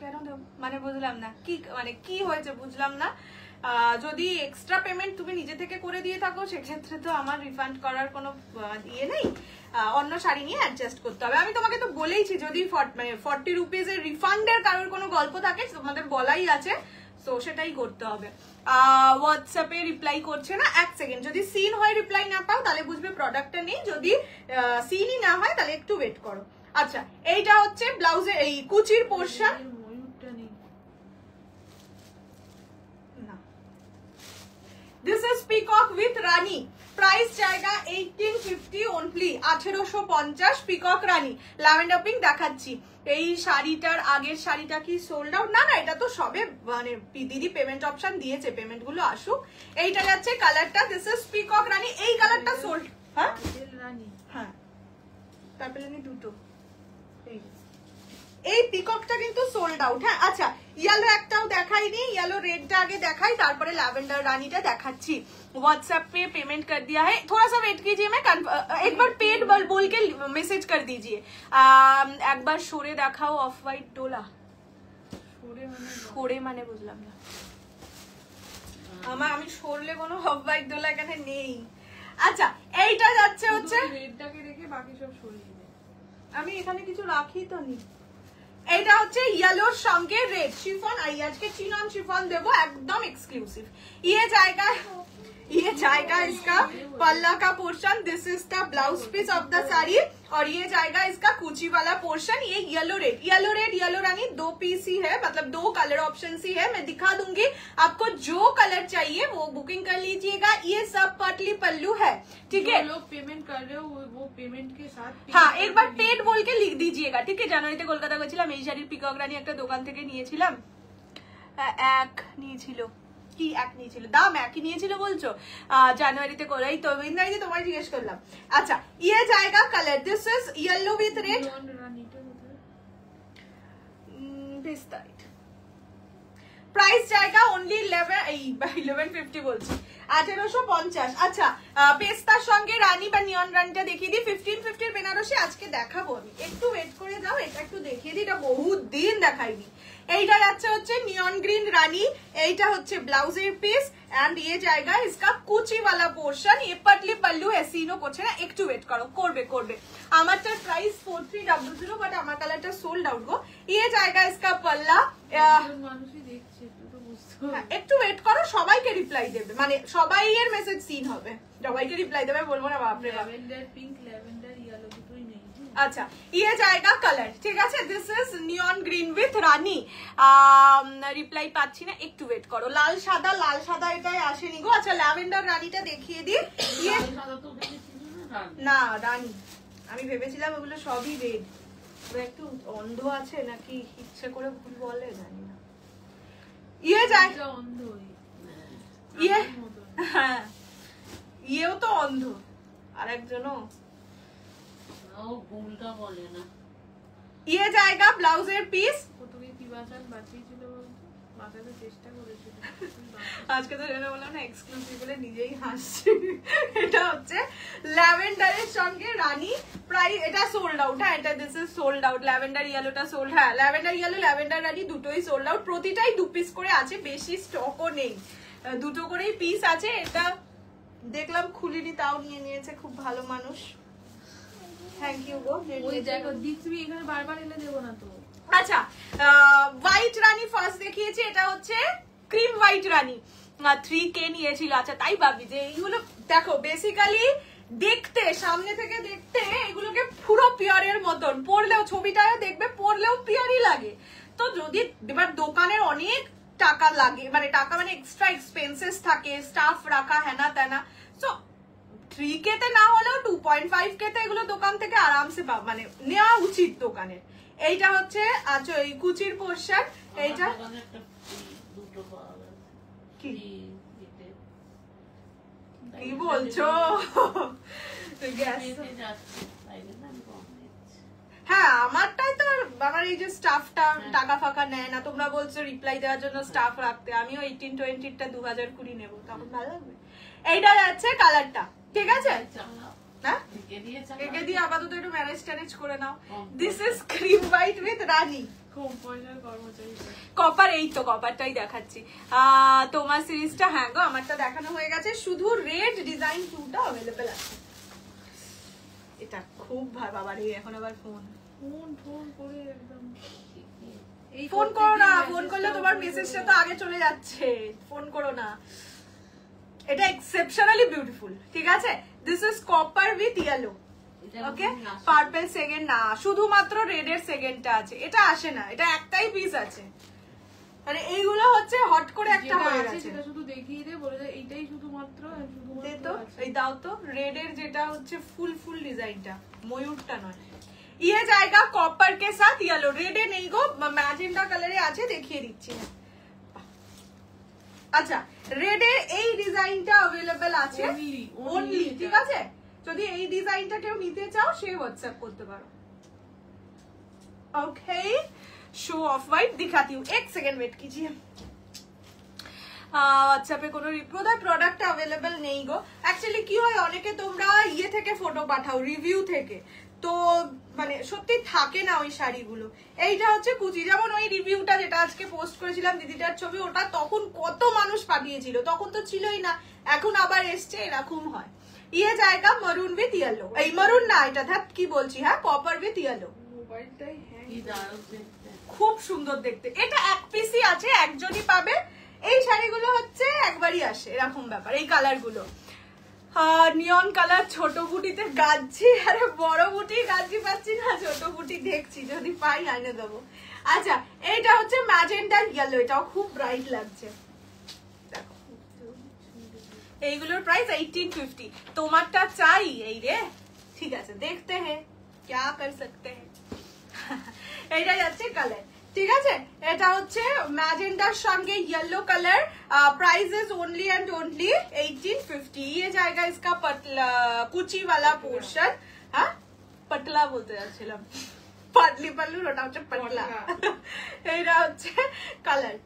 কেন দেব মানে বুঝলাম না, কি মানে কি হয়েছে বুঝলাম না। যদি এক্সট্রা পেমেন্ট তুমি নিজে থেকে করে দিয়ে থাকো সেক্ষেত্রে তো আমার রিফান্ড করার কোনো ইয়ে নেই, অন্য শাড়ি নিয়ে অ্যাডজাস্ট করতে হবে। আমি তোমাকে তো বলেইছি যদি 40 রুপিসের রিফান্ডের কারোর কোনো গল্প থাকে তোমাদের বলাই আছে, তো সেটাই করতে হবে। হোয়াটসঅ্যাপে রিপ্লাই করছে না, এক সেকেন্ড, যদি সিন হয় রিপ্লাই না পাও তাহলে বুঝবে প্রোডাক্টটা নেই, যদি সিনই না হয় তাহলে একটু ওয়েট করো। আচ্ছা এইটা হচ্ছে ব্লাউজের এই কুচির portion, this is peacock with Rani. Price जाएगा 1850 ओनली, 1850। পিকক রানী ল্যাভেন্ডার পিঙ্ক দেখাচ্ছি। এই শাড়িটার আগের শাড়িটা কি সোল্ড আউট? না না, এটা তো সবে মানে দিদি পেমেন্ট অপশন দিয়েছে, পেমেন্ট গুলো আসুক। এইটা যাচ্ছে কালারটা, দিস ইজ পিকক রানী, এই কালারটা সোল্ড। হ্যাঁ হ্যাঁ তারপরে দুটো, এই পিককটা কিন্তু সোল্ড আউট। হ্যাঁ আচ্ছা ইয়েলো একটাও দেখাইনি, ইয়েলো রেডটা আগে দেখাই, তারপরে ল্যাভেন্ডার রানীটা দেখাচ্ছি। व्हाट्सएप पे पेमेंट कर दिया है, थोड़ा सा वेट कीजिए, मैं एक बार पेड बोल के मैसेज कर दीजिए। एक बार সরে দেখাও অফ হোয়াইট ডোলা, সরে মানে বুঝলাম না, আমি সরলে কোনো অফ হোয়াইট ডোলা এখানে নেই। আচ্ছা এইটা যাচ্ছে হচ্ছে রেডটাকে রেখে বাকি সব সরিয়ে দে, আমি এখানে কিছু রাখি তো নি। এটা হচ্ছে ইয়েলোর সঙ্গে রেড শিফন, আজকে চিনন শিফন দেবো একদম এক্সক্লুসিভ। ये जाएगा ये जाएगा इसका पल्ला का portion, this is the blouse piece of the sari, और ये जाएगा इसका कुची वाला पोर्शन। ये yellow red, yellow red, yellow rani 2 piece ही है, मतलब 2 कलर ऑप्शन ही है। मैं दिखा दूंगी आपको, जो कलर चाहिए वो बुकिंग कर लीजिएगा। ये सब पटली पल्लू है, ठीक है। लोग पेमेंट कर रहे हो वो पेमेंट के साथ हाँ, एक बार पेड बोल के लिख दीजिएगा, ठीक है। জানুয়ারিতে কলকাতা গেছিলাম, এই শাড়ির পিকক রানী একটা দোকান থেকে নিয়েছিলাম, এক নিয়েছিল কি, এক নিয়েছিল, দাম একই নিয়েছিল বলছো। জানুয়ারিতে করাই তো, ইন্দ্রাণী তোমায় জিজ্ঞেস করলাম। আচ্ছা, ये जाएगा colour, this is yellow with red, price जाएगा ओनली 1150 বলছি, 1850। আচ্ছা, পেস্তার সঙ্গে রানী বা নিয়ন রানীটা দেখিয়ে দিই। 1550 বেনারসি আজকে দেখাবো আমি, একটু ওয়েট করে যাও, এটা একটু দেখিয়ে দিই, এটা বহুত দিন দেখাইনি। এইটা যাচ্ছে হচ্ছে নিয়ন গ্রিন রানী, এইটা হচ্ছে ব্লাউজের পিস, এন্ড ये जाएगा इसका কুচি वाला पोर्शन। ये पटली पल्लू है, সিনও করছে না, একটু ওয়েট করো, করবে। আমারটার প্রাইস 4300, বাট আমার কালারটা সোল্ড আউট গো। ये जाएगा इसका पल्ला, মানুষই দেখছে, তো বুঝতে একটু ওয়েট করো, সবাইকে রিপ্লাই দেবে, মানে সবাই এর মেসেজ সিন হবে, সবাইকে রিপ্লাই দেবে, বলবো না বাপরে বাপ। ল্যাভেন্ডার পিঙ্ক, ল্যাভেন্ডার ইয়েলো দুটোই নেই। আচ্ছা, ये जाएगा कलर, ঠিক আছে। This is neon green with Rani. Reply পাচ্ছি না, একটু ওয়েট করো। লাল সাদা এটাই আসেনি গো। আচ্ছা, ল্যাভেন্ডার রানীটা দেখিয়ে দিই। না, রানী আমি ভেবেছিলাম ওগুলো সবই রেড, ওরা একটু অন্ধ আছে নাকি ইচ্ছে করে ভুল বলে, জানি না। ये जाएगा অন্ধ, ये, হ্যাঁ, ইয়েও তো অন্ধ, আর একজনও ভুলটা বলে না। ये जाएगा ব্লাউজের পিস। তোকে কি বাঁচিয়েছিল, বাঁচাতে চেষ্টা করেছিল, আজকে তো যেন বললাম না, এক্সক্লুসিভ বলে নিজেই হাসছি। এটা হচ্ছে ল্যাভেন্ডারের সঙ্গে রানী, প্রাইস এটা সোল্ড আউট। হ্যাঁ, এটা this is sold out. Lavender ইয়েলোটা সোল্ড, হ্যাঁ ল্যাভেন্ডার ইয়েলো, ল্যাভেন্ডার রানী দুটোই সোল্ড আউট। প্রতিটাই 2 পিস করে আছে, বেশি স্টকও নেই, 2টো করেই পিস আছে। এটা দেখলাম খুলিনি, তাও নিয়ে নিয়েছে, খুব ভালো মানুষ, থ্যাংক ইউ গো। ওই দেখো দিচ্ছি, এখানে বারবার এলে দেবো না তো। আচ্ছা, হোয়াইট রানী ফার্স্ট দেখিয়েছি, এটা হচ্ছে ক্রিম হোয়াইট রানী, 3K নিয়েছিল। আচ্ছা, তাই ভাবি যে এইগুলো দেখো, বেসিক্যালি দেখতে, সামনে থেকে দেখতে এগুলোকে পুরো পিওরের মতন, পরলেও ছবিটায় দেখবে পরলেও পিওরই লাগে। তো যদি এবার দোকানের অনেক টাকা লাগে, মানে টাকা মানে এক্সট্রা এক্সপেন্সেস থাকে, স্টাফ রাখা হ্যানা ত্যানা, সো 3K তে না হলেও 2.5K তে এগুলো দোকান থেকে আরামসে মানে নেওয়া উচিত দোকানের। এইটা হচ্ছে আচ্ছা এই কুচির পোর্শন, এইটা কি বলছো? হ্যাঁ, আমারটাই তো, আমার এই যে স্টাফটা টাকা ফাঁকা নেয় না, তোমরা বলছো রিপ্লাই দেওয়ার জন্য স্টাফ রাখতে, আমিও 1820টা 2020 নেবো, তখন ভালো লাগবে। এইটা যাচ্ছে কালারটা, ঠিক আছে। একে দিয়ে আপাতত একটু ম্যানেজ ট্যানেজ করে নাও। This is cream white with rani, copper. এই তো কপারটাই দেখাচ্ছি। তোমার সিরিজটা, হ্যাঁ গো আমারটা দেখানো হয়ে গেছে, শুধু রেড ডিজাইন 2টা अवेलेबल আছে। এটা খুব ভালো। বাবা রে, এখন আবার ফোন করে একদম, ফোন করো না, ফোন করলে তোমার মেসেজটা তো আগে চলে যাচ্ছে, ফোন করো না। এটা এক্সেপশনালি বিউটিফুল, ঠিক আছে। This is copper with yellow, okay. Purple second না, শুধুমাত্র রেড এর সেকেন্ডটা আছে, এটা আসে না, এটা একটাই পিস আছে। মানে এইগুলো হচ্ছে হট করে একটা হয়ে গেছে, সেটা শুধু দেখিয়ে দে, বলে দে এইটাই শুধুমাত্র দে তো, এই দাও তো রেড এর, যেটা হচ্ছে ফুল ডিজাইনটা, ময়ূরটা নয়। ये जाएगा कॉपर के साथ येलो, रेड এ নেই গো, ম্যাজেন্টা কালারে আছে, দেখিয়ে দিচ্ছি। আচ্ছা, রেড এর এই ডিজাইনটা अवेलेबल আছে অনলি, ঠিক আছে। যদি এই ডিজাইনটা কেউ নিতে চাও, সে হোয়াটসঅ্যাপ করতে পারো। ओके, शो ऑफ व्हाइट दिखाती हूँ, 1 सेकंड वेट कीजिए। হোয়াটসঅ্যাপে কোনো প্রোডাক্ট अवेलेबल নেই গো। অ্যাকচুয়ালি কি হয়, অনেকে তোমরা ইয়ে থেকে ফটো পাঠাও, রিভিউ থেকে, তো মানে সত্যি থাকে না ওই শাড়িগুলো। এইটা হচ্ছে কুচি, যেমন ওই রিভিউটা যেটা আজকে পোস্ট করেছিলাম দিদিটার ছবি, ওটা তখন কত মানুষ পাঠিয়েছিল, তখন তো ছিলই না, এখন আবার এসছে, এরকম হয়। ये जाएगा मरून विथ येलो, এই মরুন না, এটা ধাত কি বলছি, হ্যাঁ কপার উইথ ইয়েলো। মোবাইলটাই হ্যাঁ, খুব সুন্দর দেখতে। এটা এক পিসই আছে, একজনই পাবে। এই শাড়িগুলো হচ্ছে একবারই বারবারই আসে এরকম ব্যাপার এই কালার গুলো। নিয়ন কালার ছোট বুটিতে গাচ্ছি, আরে বড় বুটি গাচ্ছি পাচ্ছি না, ছোট বুটি দেখছি যদি পাই এনে দেবো। আচ্ছা এইটা হচ্ছে ম্যাজেন্ডা ইয়েলো, এটাও খুব ব্রাইট লাগছে। এইগুলোর প্রাইস 1850। তোমারটা চাই এই রে, ঠিক আছে দেখতে হ্যাঁ क्या कर सकते हैं। এইটা যাচ্ছে কালার, ঠিক আছে। এটা হচ্ছে ম্যাজেন্ডার সঙ্গে yellow colour, price is only and only 1850। ये जाएगा इसका पतला कुची वाला पोर्शन। हाँ पतला बोलते যাচ্ছিলাম, পাতলি পাল্লু, ওটা হচ্ছে पतला। এইটা হচ্ছে কালার,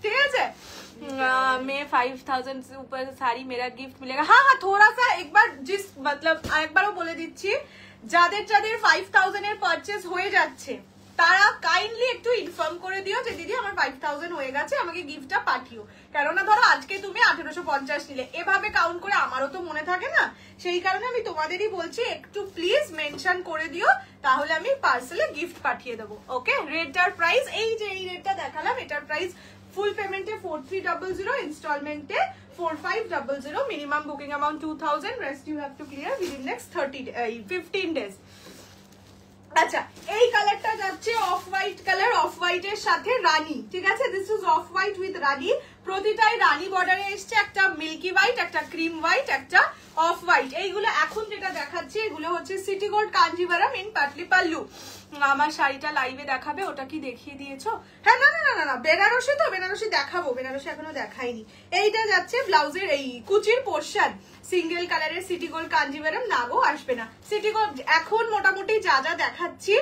ठीक है। मैं 5000 से ऊपर साड़ी मेरा गिफ्ट मिलेगा। हाँ हाँ थोड़ा सा एक बार जिस मतलब एक बार बोले দিচ্ছি, যাদের যাদের 5000 এর পারচেজ হয়ে যাচ্ছে তারা কাইন্ডলি একটু ইনফর্ম করে দিও যে দিদি আমার 5000 হয়ে গেছে, আমাকে গিফটটা পাঠিও। কেননা ধরো আজকে তুমি 1850 নিলে, এভাবে কাউন্ট করে আমারও তো মনে থাকে না, সেই কারণে আমি তোমাদেরই বলছি একটু প্লিজ মেনশন করে দিও, তাহলে আমি পার্সেলে গিফট পাঠিয়ে দেবো। ওকে, রেটটার প্রাইস এই যে এই রেটটা দেখালাম, এটার প্রাইস ফুল পেমেন্টে 4300, ইনস্টলমেন্টে 4500, minimum booking amount 2000, rest you have to clear within next 15 days. আচ্ছা এই কালারটা যাচ্ছে অফ হোয়াইট কালার, অফ হোয়াইটের সাথে রানী, ঠিক আছে। This is off white with rani, প্রতিটাই রানী বর্ডারে এসছে, একটা মিল্কি হোয়াইট, একটা ক্রিম হোয়াইট, একটা অফ হোয়াইট। এইগুলো এখন যেটা দেখাচ্ছি এগুলো হচ্ছে সিটি গোল্ড কাঞ্জিভারাম ইন পাটলি পাল্লু। আমার শাড়িটা লাইভে দেখাবে, ওটা কি দেখিয়ে দিয়েছো? হ্যাঁ না না না না বেনারসি, তো বেনারসি দেখাবো, বেনারসি এখনো দেখাইনি। এইটা যাচ্ছে ব্লাউজের এই কুচির পোর্শন, সিঙ্গেল কালারের সিটি গোল্ড কাঞ্জিভারাম। না গো আসবে না সিটি গোল্ড, এখন মোটামুটি যা যা দেখাচ্ছি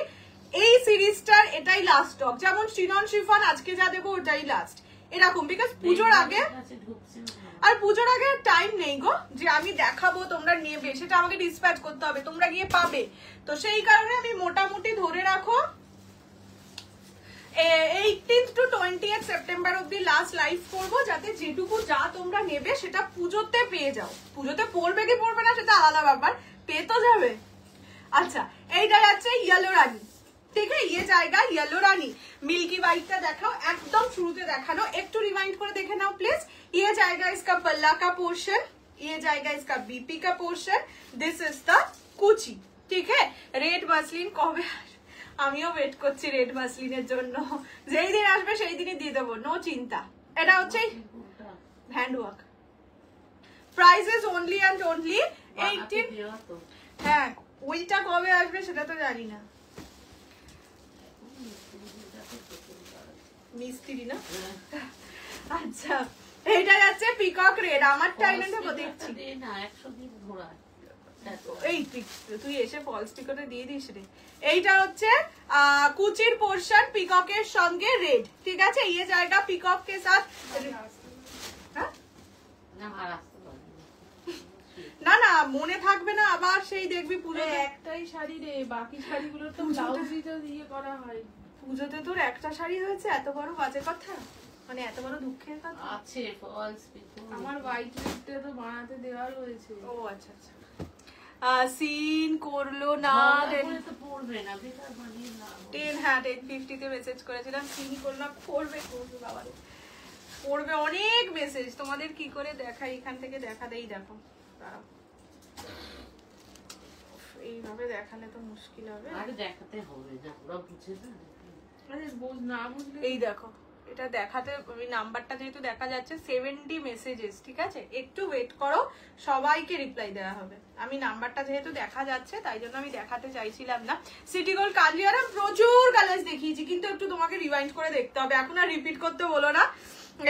এই সিরিজটার এটাই লাস্ট স্টক। যেমন শিনন শিফন আজকে যা দেবো ওটাই লাস্ট, এরকম। বিকজ পুজোর আগে, আর পুজোর আগে টাইম নেই গো যে আমি দেখাবো তোমরা নেবে, সেটা আমাকে ডিসপ্যাচ করতে হবে, তোমরা গিয়ে পাবে। তো সেই কারণে আমি মোটামুটি ধরে রাখো 18th to 20th সেপ্টেম্বর অব্দি লাস্ট লাইভ করবো, যাতে যেটুকু যা তোমরা নেবে সেটা পুজোতে পেয়ে যাও। পুজোতে পড়বে কি পড়বে না সেটা আলাদা ব্যাপার, পেয়ে তো যাবে। আচ্ছা এইটা যাচ্ছে ইয়েলো রানী, ঠিক আছে। ये जाएगा येलो रानी, मिल्की व्हाइट का देखाओ, एकदम शुरू से देखानो, একটু রিমাইন্ড করে দেখে নাও প্লিজ। ये जाएगा इसका पल्ला का पोर्शन, ये जाएगा इसका बीपी का पोर्शन, दिस इज द कुची, ठीक है। রেড মাসলিন কবে, আমিও ওয়েট করছি রেড মাসলিনের জন্য, যেই দিন আসবে সেই দিনই দিয়ে দেবো, নো চিন্তা। এটা হচ্ছে hand work, price is only and only 18। হ্যাঁ ওইটা কবে আসবে সেটা তো জানি না, মিস্ত্রি না। আচ্ছা এইটা যাচ্ছে পিকক রেড, আমার টাইমে দেবো দেখছি। এই তুই এসে ফলস পিকতে দিয়ে দিস রে। এইটা হচ্ছে কুচির পোর্শন পিককের সঙ্গে রেড, ঠিক আছে। ये जाएगा পিকক के साथ। না না মনে থাকবে না, আবার সেই দেখবি পুজোতে একটাই শাড়ি রে, বাকি শাড়িগুলো তো ব্লাউজই তো দিয়ে করা হয়। পুজোতে তোর একটা শাড়ি হয়েছে, এত বড় বাজে কথা, মানে এত বড় দুঃখের কথা আছে। ফলস পিকো আমার হোয়াইট রেডটা তো বানাতে দেওয়া রয়েছে। ও আচ্ছা আচ্ছা, সিন করলো না, তো পড়বে না, বেকার বানিয়ে না। 1050 তে মেসেজ করেছিলাম, সিন করলো না, করবে করবে বাবা রে, পড়বে অনেক মেসেজ। তোমাদের কি করে দেখাই, এখান থেকে দেখা দেই, দেখো এইভাবে দেখালে তো মুশকিল হবে, আরে দেখাতে হবে না, ওরা বুঝে না। আরে না বুঝলে এই দেখো, এটা দেখাতে আমি নাম্বারটা যেহেতু দেখা যাচ্ছে 70 মেসেজেস, ঠিক আছে। একটু ওয়েট করো, সবাইকে রিপ্লাই দেওয়া হবে। আমি নাম্বারটা যেহেতু দেখা যাচ্ছে তাই জন্য আমি দেখাতে চাইছিলাম না। সিটি গোল্ড কাঞ্জিভারাম প্রচুর কালার্স দেখিয়েছি, কিন্তু একটু তোমাকে রিওয়াইন্ড করে দেখতে হবে, এখন আর রিপিট করতে বলো না।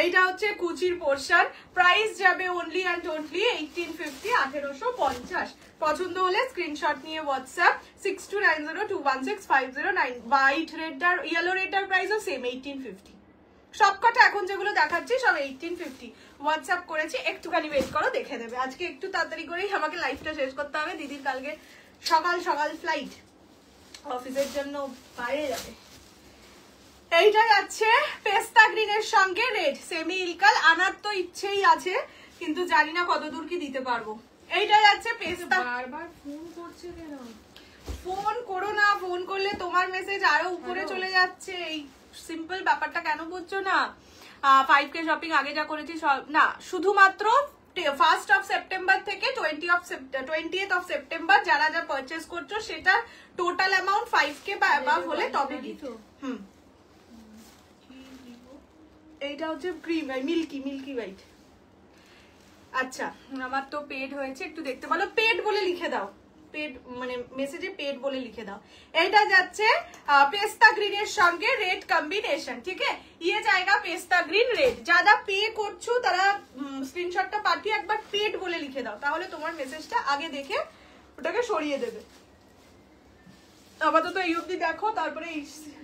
এইটা হচ্ছে কুচির পোর্শন, প্রাইস যাবে অনলি অ্যান্ড অনলি 1850, 1850। পছন্দ হলে স্ক্রিনশট নিয়ে হোয়াটসঅ্যাপ 6290216509। হোয়াইট রেডটার ইয়েলো রেডটার প্রাইসও সেম 1850। সবকটা এখন যেগুলো দেখাচ্ছি সব 1850। হোয়াটসঅ্যাপ করেছি, একটুখানি ওয়েট করো, দেখে নেবে। আজকে একটু তাড়াতাড়ি করেই আমাকে লাইফটা শেষ করতে হবে, দিদির কালকে সকাল সকাল ফ্লাইট, অফিসের জন্য বাইরে যাবে। এইটা যাচ্ছে পেস্তা গ্রিনের সঙ্গে রেড, সেমি ইলকাল। আনার তো ইচ্ছেই আছে, কিন্তু জানি না কতদূর কি দিতে পারবো। এইটা যাচ্ছে পেস্তা। বারবার ফোন করছে কেন? ফোন করো না, ফোন করলে তোমার মেসেজ আরো উপরে চলে যাচ্ছে, এই সিম্পল ব্যাপারটা কেন বুঝছো না? 5K শপিং আগে যা করেছি না, শুধুমাত্র 1st of September থেকে 20th of September যারা যা পারচেজ করছো সেটা টোটাল অ্যামাউন্ট 5K বা অ্যাবাভ হলে তবে দিতো। এইটা হচ্ছে ক্রিম মিল্কি হোয়াইট। আচ্ছা আমার তো পেড হয়েছে, একটু দেখতে বলো, পেড বলে লিখে দাও, পেড মানে মেসেজে পেড বলে লিখে দাও। এটা যাচ্ছে পেস্তা গ্রিনের সঙ্গে রেড কম্বিনেশন, ঠিক আছে? ये जाएगा পেস্তা গ্রিন রেড। যারা পে করছো তারা স্ক্রিনশটটা পাঠিয়ে একবার পেড বলে লিখে দাও, তাহলে তোমার মেসেজটা আগে দেখে ওটাকে সরিয়ে দেবে। আপাতত এই অবধি দেখো, তারপরে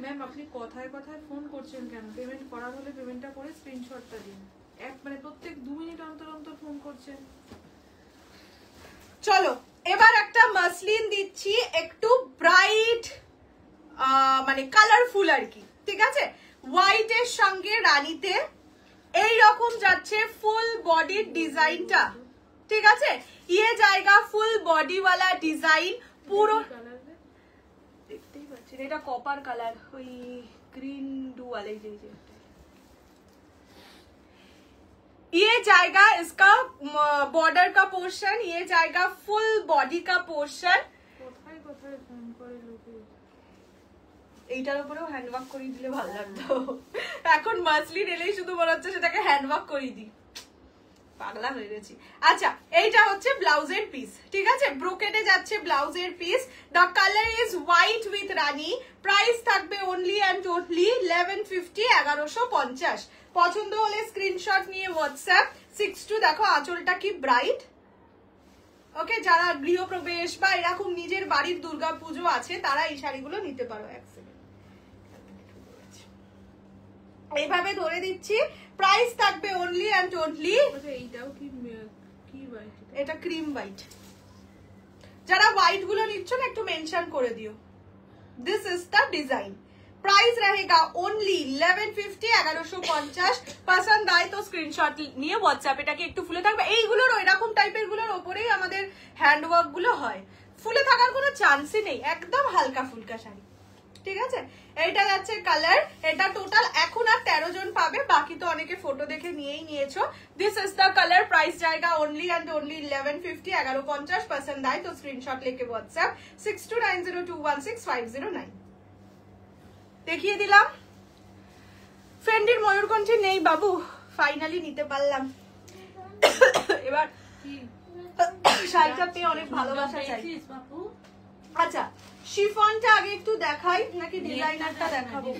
ম্যাম আপনি কথায় কথায় ফোন করছেন কেন? পেমেন্ট করার হলে পেমেন্টটা করে স্ক্রিনশটটা দিন। মানে প্রত্যেক 2 মিনিট অন্তর অন্তর ফোন করছেন। চলো এবার একটা মাসলিন দিচ্ছি, একটু ব্রাইট মানে কালারফুল আর কি, ঠিক আছে? হোয়াইটের সঙ্গে রানীতে এই রকম যাচ্ছে ফুল বডির ডিজাইনটা, ঠিক আছে? ইয়ে জায়গা ফুল বডি वाला ডিজাইন, পুরো দেখতেই পাচ্ছেন এটা কপার কালার, ওই গ্রিন ডু वाले যে ये जाएगा इसका बॉर्डर का पोर्शन, ये जाएगा फुल बॉडी का पोर्शन। কোথায় কোথায় ফোন করে লোকে, এইটার উপরেও হ্যান্ডওয়ার্ক করে দিলে ভালো লাগতো। এখন মাসলিন এলেই শুধু মনে হচ্ছে সেটাকে হ্যান্ডওয়ার্ক করে দিই, পাগলা হয়ে গেছি। আচ্ছা এইটা হচ্ছে ব্লাউজের পিস, ঠিক আছে? ব্রোকেডে যাচ্ছে ব্লাউজের piece. The colour is white with Rani. Price থাকবে অনলি অ্যান্ড টোটালি 1150, 1150। পছন্দ হলে স্ক্রিনশট নিয়ে হোয়াটসঅ্যাপ 62। দেখো আঁচলটা কি ব্রাইট, ওকে? যারা গৃহপ্রবেশ বা এরকম নিজের বাড়ির দুর্গাপুজো আছে তারা এই শাড়িগুলো নিতে পারো। এক সেকেন্ড এইভাবে ধরে দিচ্ছি, প্রাইস থাকবে অনলি অ্যান্ড টোটালি। এইটাও কি হোয়াইট? এটা ক্রিম হোয়াইট। যারা হোয়াইট গুলো নিচ্ছ না একটু মেনশন করে দিও। This is the design. Price रहेगा ओनली 1150, 1150। পছন্দ আয় তো স্ক্রিনশট নিয়ে হোয়াটসঅ্যাপ, এটাকে একটু ফুলে থাকবে। এইগুলোর এরকম টাইপের গুলোর ওপরেই আমাদের হ্যান্ডওয়ার্ক গুলো হয়, ফুলে থাকার কোনো চান্সই নেই, একদম হালকা ফুলকা শাড়ি, ঠিক আছে? এইটা যাচ্ছে কালার। এটা টোটাল এখন আর 13 জন পাবে, বাকি তো অনেকে ফটো দেখে নিয়েই নিয়েছো। This is the colour. Price जाएगा ओनली एंड ओनली 1150, 1150। पसंद आए तो स्क्रीनशॉट लेके व्हाट्सएप 6290216509 দেখিয়ে দিলাম। ফেন্ডির ময়ূরকণ্ঠী নেই বাবু, ফাইনালি নিতে পারলাম। এবার শাড়িটা পেয়ে অনেক ভালোবাসা চাই। আচ্ছা শিফনটা আগে একটু দেখাই নাকি ডিজাইনারটা দেখাবো?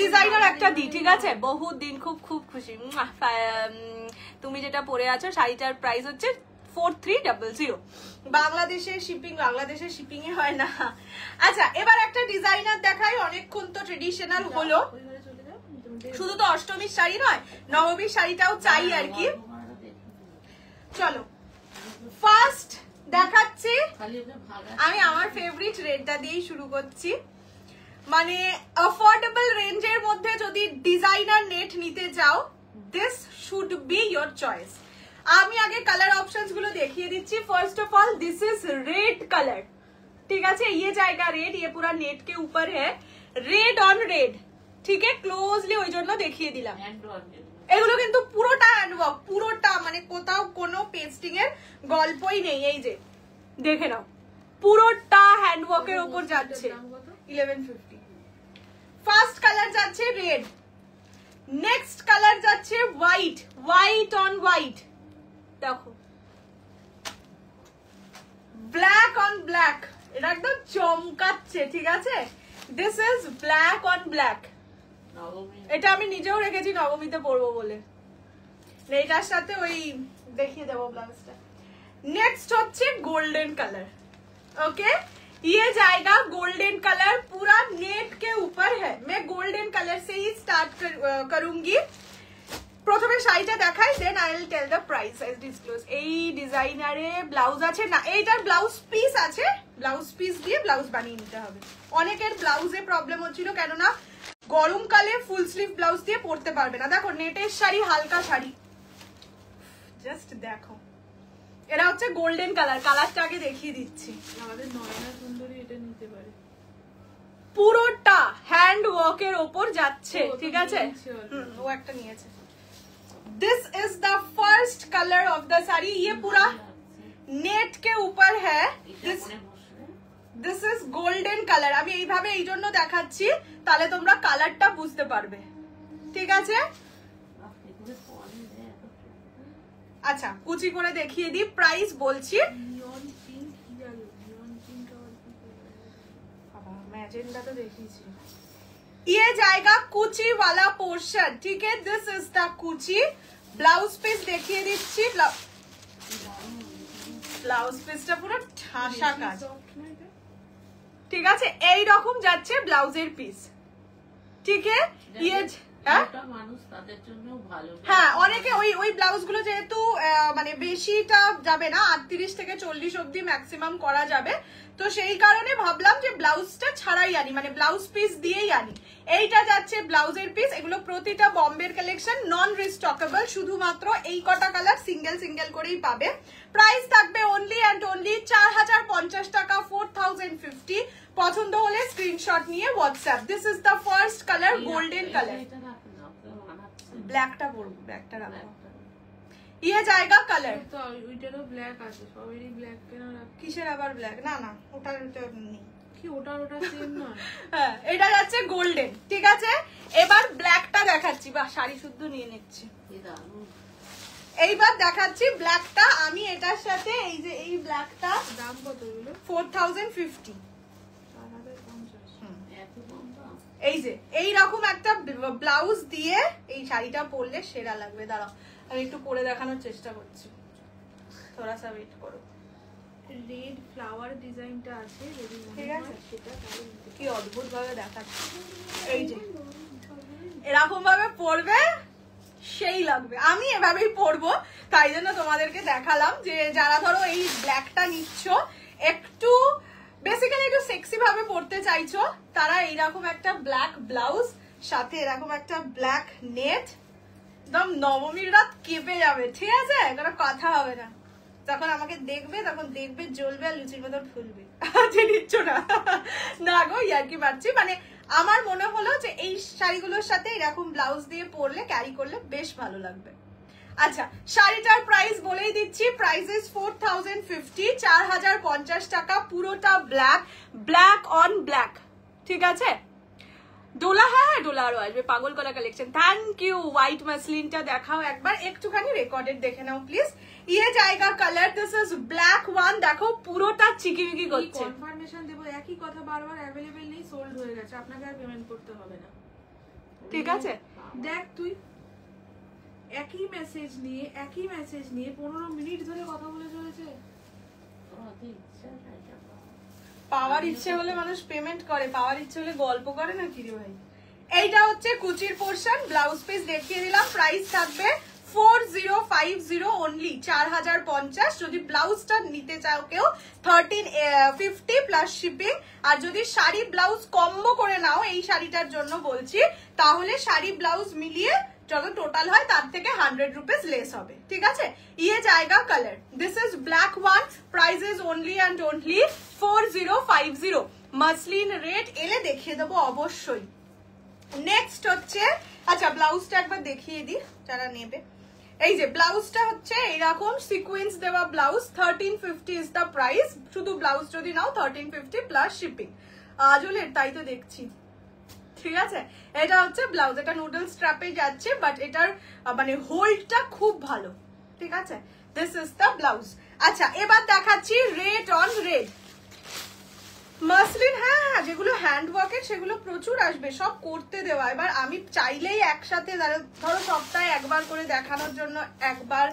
ডিজাইনার একটা দি, ঠিক আছে? বহুত দিন খুব খুব খুশি। তুমি যেটা পরে আছো শাড়িটার প্রাইস হচ্ছে 4300। বাংলাদেশের শিপিং এ হয় না। আচ্ছা এবার একটা ডিজাইনার দেখাই। অনেকক্ষণ তো ট্রেডিশনাল হলো, শুধু তো অষ্টমীর শাড়ি নয়, নবমীর শাড়িটাও চাই আর কি। চলো ফার্স্ট দেখাচ্ছি, আমি আমার ফেভারিট রেডটা দিয়েই শুরু করছি। মানে অ্যাফোর্ডেবল রেঞ্জের মধ্যে যদি ডিজাইনার নেট নিতে চাও, this should be your choice. আমি আগে কালার অপশনস গুলো দেখিয়ে দিচ্ছি। First of all this is red colour, ठीक है? ये जाएगा रेड, ये पूरा नेट के ऊपर है, रेड ऑन रेड, ठीक है? ক্লোজলি ওই জন্য দেখিয়ে দিলাম। এগুলো কিন্তু পুরোটা হ্যান্ডওয়ার্ক, পুরোটা মানে কোথাও কোনো পেস্টিং এর গল্পই নেই। এই যে দেখে নাও, পুরোটা হ্যান্ডওয়ার্কের উপর যাচ্ছে। 1150। ফার্স্ট কালার যাচ্ছে রেড, নেক্সট কালার যাচ্ছে হোয়াইট, হোয়াইট অন হোয়াইট। দেখো ব্ল্যাক অন ব্ল্যাক, এটা একদম চমকাচ্ছে, ঠিক আছে? This is black on black. এটা আমি নিজেও রেখেছি নবমীতে পরবো বলে। এটার সাথে ওই দেখিয়ে দেবো ব্লাউজটা। नेक्स्ट হচ্ছে गोल्डन कलर, ओके? ये जाएगा गोल्डन कलर, पूरा नेट के ऊपर है। मैं गोल्डन कलर से ही स्टार्ट करूंगी। প্রথমে শাড়িটা দেখাই, then I will tell the price as disclose. এই ডিজাইনারে ব্লাউজ আছে না, এইটার ব্লাউজ পিস আছে, ব্লাউজ পিস দিয়ে ব্লাউজ বানিয়ে নিতে হবে। অনেকের ব্লাউজে প্রবলেম হচ্ছিল, কেননা গরমকালে ফুল স্লিভ ব্লাউজ দিয়ে পরতে পারবে না। দেখো নেটের শাড়ি, হালকা শাড়ি, জাস্ট দেখো। এটা হচ্ছে গোল্ডেন কালার, কালারটা আগে দেখিয়ে দিচ্ছি। আমাদের নয়না সুন্দরী এটা নিতে পারে। পুরোটা হ্যান্ড ওয়ার্কের ওপর যাচ্ছে, ও, তো ঠিক আছে? নিয়েছে already। ও একটা নিয়েছে। This is the first colour of the sari, ये पूरा नेट के ऊपर है। This is golden colour. আমি এইভাবে এই জন্য দেখাচ্ছি তাহলে তোমরা কালারটা বুঝতে পারবে, ঠিক আছে? আচ্ছা কুচি করে দেখিয়ে দিই, প্রাইস বলছি। নিয়ন পিঙ্ক ইয়েলো, নিয়ন পিঙ্ক আর কি বাবা ম্যাজেন্ডা তো দেখিয়েছি। ये जाएगा कुची वाला पोर्शन, ठीक है? दिस इज द कुची। ब्लाउज पीस দেখিয়ে দিচ্ছি। ব্লাউজ পিসটা পুরো ঠাসা কাজ, ঠিক আছে? এই রকম যাচ্ছে ব্লাউজের পিস, ঠিক আছে? ये হ্যাঁ অনেকে ওই ব্লাউজ গুলো যেহেতু মানে বেশিটা যাবে না, 38 থেকে 40 অব্দি ম্যাক্সিমাম করা যাবে, তো সেই কারণে ভাবলাম যে ব্লাউজটা ছাড়াই আনি, মানে ব্লাউজ পিস দিয়েই আনি। এইটা যাচ্ছে ব্লাউজের পিস। এগুলো প্রতিটা বম্বের কালেকশন, নন রিস্টকেবল, শুধুমাত্র এই কটা কালার সিঙ্গেল সিঙ্গেল করেই পাবে। প্রাইস থাকবে অনলি অ্যান্ড অনলি 4050 টাকা, 4050। পছন্দ হলে স্ক্রিনশট নিয়ে WhatsApp. This is the first colour, golden colour. ব্ল্যাকটা পরবো, ব্ল্যাকটা রাখবো। ये जाएगा কালার, তো ওইটারও ব্ল্যাক আছে, সবেরই ব্ল্যাক কেন রাখি? কিসের আবার ব্ল্যাক? না না ওটা নেই, কি ওটা সেম নয়? হ্যাঁ এটা যাচ্ছে গোল্ডেন, ঠিক আছে? এবার ব্ল্যাকটা দেখাচ্ছি, বা শাড়ি শুদ্ধ নিয়ে নিচ্ছি। এইবার দেখাচ্ছি ব্ল্যাকটা। আমি এটার সাথে এই যে এই ব্ল্যাকটা দাম কত এগুলো? 4050। 4050। এই যে এই রকম একটা ব্লাউজ দিয়ে এই শাড়িটা পরলে সেরা লাগবে। দাঁড়াও আমি একটু পরে দেখানোর চেষ্টা করছি, থোড়া সা ওয়েট করো। রেড ফ্লাওয়ার ডিজাইনটা আছে, যদি মনে ঠিক হয় আছে। সেটা তাহলে নিতে কি অদ্ভুত ভাবে দেখাচ্ছি। এই যে এরকম ভাবে পরবে সেই লাগবে। আমি এভাবেই পরবো, তাই জন্য তোমাদেরকে দেখালাম যে যারা ধরো এই ব্ল্যাকটা নিচ্ছ, একটু বেসিক্যালি একটু সেক্সি ভাবে পরতে চাইছো, তারা এইরকম একটা ব্ল্যাক ব্লাউজ সাথে এরকম একটা ব্ল্যাক নেট, একদম নবমীর রাত কেঁপে যাবে, ঠিক আছে? কোনো কথা হবে না। যখন আমাকে দেখবে তখন দেখবে জ্বলবে আর লুচির মতন ফুলবে। যে নিচ্ছ না, না গো ইয়ার্কি মারছি। মানে আমার মনে হলো যে এই শাড়িগুলোর সাথে এরকম ব্লাউজ দিয়ে পরলে, ক্যারি করলে বেশ ভালো লাগবে। আচ্ছা শাড়িটার প্রাইস বলেই দিচ্ছি, প্রাইস ইজ 4050, 4050 টাকা, পুরোটা ব্ল্যাক, ব্ল্যাক অন ব্ল্যাক, ঠিক আছে? ডোলা, হ্যাঁ ডোলা আরো আসবে, পাগল করা কালেকশন। Thank you. হোয়াইট মাসলিনটা দেখাও একবার, একটুখানি রেকর্ডেড দেখে নাও প্লিজ। ইয়ে জায়গা colour, this is black one. দেখো পুরোটা চিকিমিকি করছে। কনফার্মেশন দেবো, একই কথা বারবার, অ্যাভেলেবেল নেই, সোল্ড হয়ে গেছে, আপনাকে আর পেমেন্ট করতে হবে না, ঠিক আছে? দেখ তুই একই মেসেজ নিয়ে 15 মিনিট ধরে কথা বলে চলেছে। পাওয়ার ইচ্ছে হলে মানুষ পেমেন্ট করে, পাওয়ার ইচ্ছে হলে গল্প করে না, কি রে ভাই? এইটা হচ্ছে কুচির পোর্শন, ব্লাউজ পিস দেখিয়ে দিলাম। প্রাইস থাকবে 4050 অনলি, 4050। যদি ব্লাউজটা নিতে চাও কেউ 1350 প্লাস শিপিং। আর যদি শাড়ি ব্লাউজ কম্বো করে নাও, এই শাড়িটার জন্য বলছি, তাহলে শাড়ি ব্লাউজ মিলিয়ে যত টোটাল হয় তার থেকে 100 রুপিস লেস হবে, ঠিক আছে? ইয়ে জায়গা colour, this is black one. Price is only and only 4050। Muslin rate এলে দেখিয়ে দেবো অবশ্যই। নেক্সট হচ্ছে, আচ্ছা ব্লাউজটা একবার দেখিয়ে দিই যারা নেবে। এই যে ব্লাউজটা হচ্ছে এইরকম সিকোয়েন্স দেওয়া ব্লাউজ, 1350 ইজ দ্য প্রাইস। শুধু ব্লাউজ যদি নাও 1350 প্লাস শিপিং। আজলের তাই তো দেখছি, ঠিক আছে? এটা হচ্ছে ব্লাউজ, এটা নুডল স্ট্র্যাপে যাচ্ছে, বাট এটার মানে হোল্ডটা খুব ভালো, ঠিক আছে? This is the blouse. আচ্ছা এবার দেখাচ্ছি রেড অন রেড মাসলিন। হ্যাঁ যেগুলো হ্যান্ড ওয়ার্কের সেগুলো প্রচুর আসবে, সব করতে দেওয়া। এবার আমি চাইলেই একসাথে ধরো সপ্তাহে একবার করে দেখানোর জন্য একবার,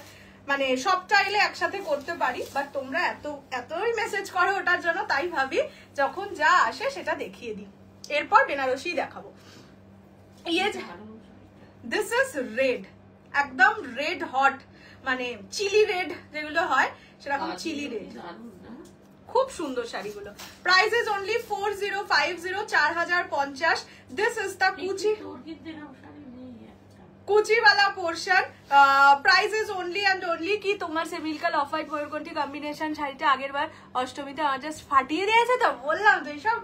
মানে সব চাইলে একসাথে করতে পারি, বাট তোমরা এতই মেসেজ করো ওটার জন্য, তাই ভাবি যখন যা আসে সেটা দেখিয়ে দিই, এরপর বেনারসি দেখাবো। দিস ইজ রেড, একদম রেড হট, মানে চিলি রেড যেগুলো হয় সেরকম চিলি রেড। খুব সুন্দর শাড়িগুলো। Price is only 4050, 4050। This is the কুচি वाला portion. Price is only and only কি তোমার সে মিল্কাল অফ হোয়াইট ময়ূরকণ্ঠী কম্বিনেশন শাড়িটা আগের বার অষ্টমীতে আমার জাস্ট ফাটিয়ে দিয়েছে, তো বললাম তো এইসব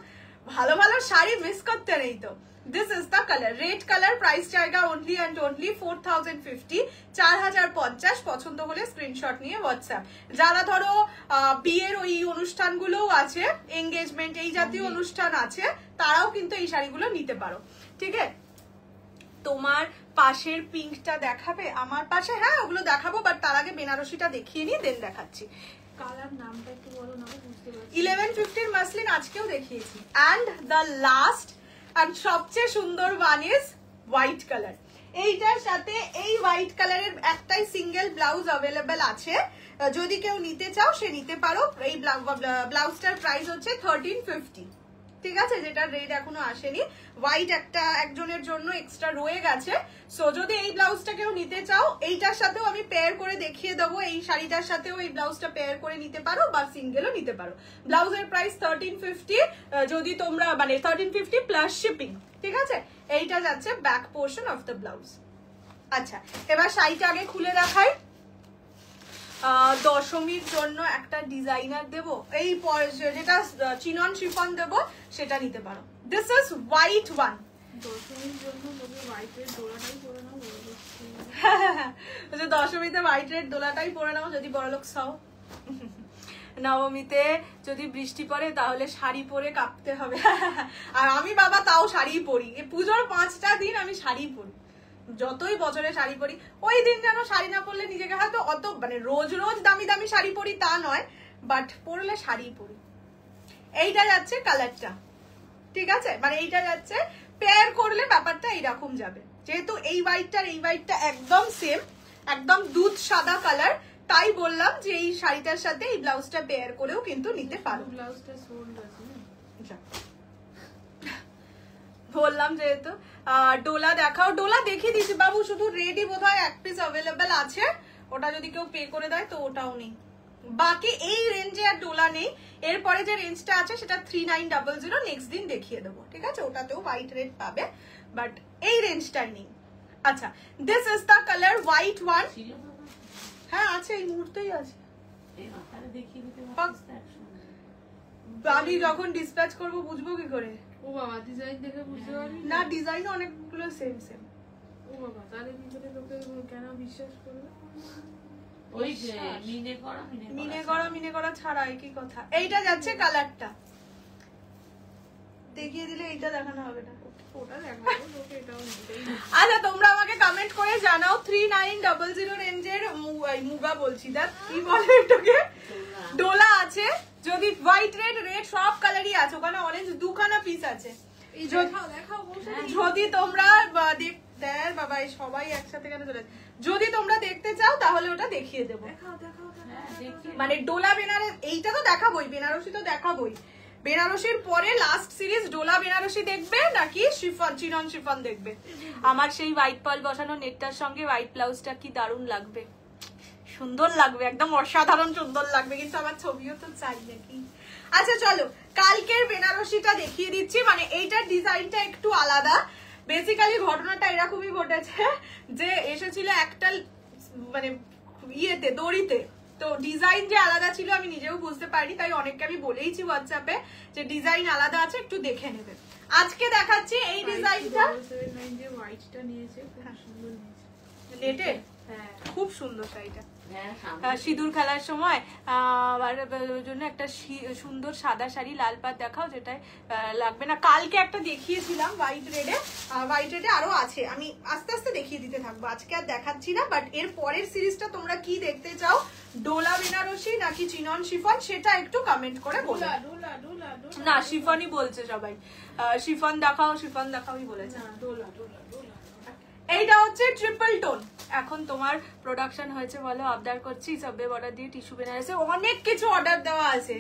ভালো ভালো শাড়ি মিস করতে নেই তো। This is the colour, red colour, price জায়গা অনলি অ্যান্ড অনলি 4050, 4050। পছন্দ হলে স্ক্রিনশট নিয়ে হোয়াটসঅ্যাপ। যারা ধরো বিয়ের ওই অনুষ্ঠানগুলোও আছে, এঙ্গেজমেন্ট এই জাতীয় অনুষ্ঠান আছে, তারাও কিন্তু এই শাড়িগুলো নিতে পারো, ঠিক আছে? তোমার পাশের পিঙ্কটা দেখাবে? আমার পাশে, হ্যাঁ ওগুলো দেখাবো, বাট তার আগে বেনারসিটা দেখিয়ে নিয়ে দেন দেখাচ্ছি। কালার নামটা একটু বলো না, বুঝতে পারছি। 1150 মাসলিন আজকেও দেখিয়েছি। অ্যান্ড দ্য লাস্ট আর সবচেয়ে সুন্দর ওয়ান ইজ হোয়াইট কালার। এইটার সাথে এই হোয়াইট কালারের একটাই সিঙ্গেল ব্লাউজ অ্যাভেলেবেল আছে, যদি কেউ নিতে চাও সে নিতে পারো। এই ব্লাউজটার প্রাইস হচ্ছে 1350, ঠিক আছে? যেটা রেড এখনো আসেনি, হোয়াইট একটা একজনের জন্য এক্সট্রা রয়ে গেছে। সো যদি এই ব্লাউজটা কেউ নিতে চাও, এইটার সাথেও আমি পেয়ার করে দেখিয়ে দেবো, এই শাড়িটার সাথেও এই ব্লাউজটা পেয়ার করে নিতে পারো বা সিঙ্গেলও নিতে পারো। ব্লাউজের প্রাইস 1350, যদি তোমরা মানে 1350 প্লাস শিপিং, ঠিক আছে? এইটা যাচ্ছে back portion of the blouse. আচ্ছা, এবার শাড়িটা আগে খুলে দেখাই। দশমীর জন্য একটা ডিজাইনার দেবো, এই যেটা চিনন শিফন দেবো সেটা নিতে পারো। This is white one. দশমীর জন্য তুমি হোয়াইটের দোলাটাই পরে নাও, দশমীতে হোয়াইট রেড দোলাটাই পরে নাও যদি বড়লোক চাও। নবমীতে যদি বৃষ্টি পড়ে তাহলে শাড়ি পরে কাঁপতে হবে। আর আমি বাবা তাও শাড়ি পরি, পুজোর 5টা দিন আমি শাড়ি পরি, যতই বছরে শাড়ি পরি। ওই দিন যেন শাড়ি না পরলে নিজেকে হয়তো অত মানে রোজ রোজ দামি দামি শাড়ি পরি তা নয়, বাট পরলে শাড়ি পরি। এইটা যাচ্ছে কালারটা, ঠিক আছে? মানে এইটা যাচ্ছে পেয়ার করলে ব্যাপারটা এইরকম যাবে, যেহেতু এই হোয়াইটটার এই হোয়াইটটা একদম সেম, একদম দুধ সাদা কালার, তাই বললাম যে এই শাড়িটার সাথে এই ব্লাউজটা পেয়ার করেও কিন্তু নিতে পারো। ব্লাউজটা সোল্ড আছে না, বললাম যেহেতু। ডোলা দেখাও, ডোলা দেখিয়ে দিয়েছি বাবু, শুধু রেডি বোধহয় এক পিস অ্যাভেলেবেল আছে, ওটা যদি কেউ পে করে দেয় তো ওটাও নেই। বাকি এই রেঞ্জে আর ডোলা নেই, এরপরে যে রেঞ্জটা আছে সেটা 3900, নেক্সট দিন দেখিয়ে দেবো, ঠিক আছে? ওটাতেও হোয়াইট রেড পাবে, বাট এই রেঞ্জটাই নেই। আচ্ছা, this is the colour white one. হ্যাঁ আছে, এই মুহূর্তেই আছে। আমি যখন ডিসপ্যাচ করবো বুঝবো কি করে? ও বাবা, ডিজাইন দেখে বুঝতে পারি না, ডিজাইন অনেকগুলো সেম সেম। ও বাবা, তাহলে ভিতরে লোকে কেন বিশ্বাস করবে? ওই মিনে করা ছাড়া একই কথা। এইটা যাচ্ছে কালারটা, দেখিয়ে দিলে এইটা দেখানো হবে না। ওটা দেখাবো লোকে, এটাও নিতেই না। আচ্ছা, তোমরা আমাকে কমেন্ট করে জানাও 3900 রেঞ্জের মুগা বলছি, দেখ কি বলে এটাকে, ডোলা আছে। যদি হোয়াইট রেড রেড সব কালারই আছে, ওখানে অরেঞ্জ দুখানা পিস আছে। যদি তোমরা বাবা সবাই একসাথে কেন চলে, যদি তোমরা দেখতে চাও তাহলে ওটা দেখিয়ে দেবো। মানে ডোলা বেনারস এইটা তো দেখাবোই, বেনারসি তো দেখাবোই। বেনারসির পরে লাস্ট সিরিজ ডোলা বেনারসি দেখবে নাকি শিফন চিনন শিফন দেখবে? আমার সেই হোয়াইট পার্ল বসানো নেটটার সঙ্গে হোয়াইট ব্লাউজটা কি দারুণ লাগবে, সুন্দর লাগবে, একদম অসাধারণ সুন্দর লাগবে, কিন্তু আমার ছবিও তো চাই নাকি। আচ্ছা চলো, কালকের বেনারসিটা দেখিয়ে দিচ্ছি। মানে এইটার ডিজাইনটা একটু আলাদা। বেসিক্যালি ঘটনাটা এরকমই ঘটেছে যে এসেছিল একটা মানে ইয়েতে দড়িতে, তো ডিজাইন যে আলাদা ছিল আমি নিজেও বুঝতে পারিনি, তাই অনেককে আমি বলেইছি হোয়াটসঅ্যাপে যে ডিজাইন আলাদা আছে, একটু দেখে নেবে। আজকে দেখাচ্ছি এই ডিজাইনটা, যে হোয়াইটটা নিয়েছে খুব সুন্দর নিয়েছে, নেটে খুব সুন্দর শাড়িটা। সিঁদুর খেলার সময় জন্য একটা সুন্দর সাদা শাড়ি লাল পাড় দেখাও, যেটাই লাগবে না। কালকে একটা দেখিয়েছিলাম হোয়াইট রেডে, হোয়াইট রেডে আরো আছে, আমি আস্তে আস্তে দেখিয়ে দিতে থাকবো, আজকে আর দেখাচ্ছি না। বাট এর পরের সিরিজটা তোমরা কি দেখতে চাও, ডোলা বেনারসি নাকি চিনন শিফন, সেটা একটু কমেন্ট করে বলো। না, শিফনই বলছে সবাই, শিফন দেখাওই বলেছে। এইটা হচ্ছে ট্রিপল টোন। এখন তোমার প্রোডাকশন হয়েছে বলো, আবদার করছি সবে অর্ডার দিয়ে টিস্যু বেনারসি অনেক কিছু অর্ডার দেওয়া আছে,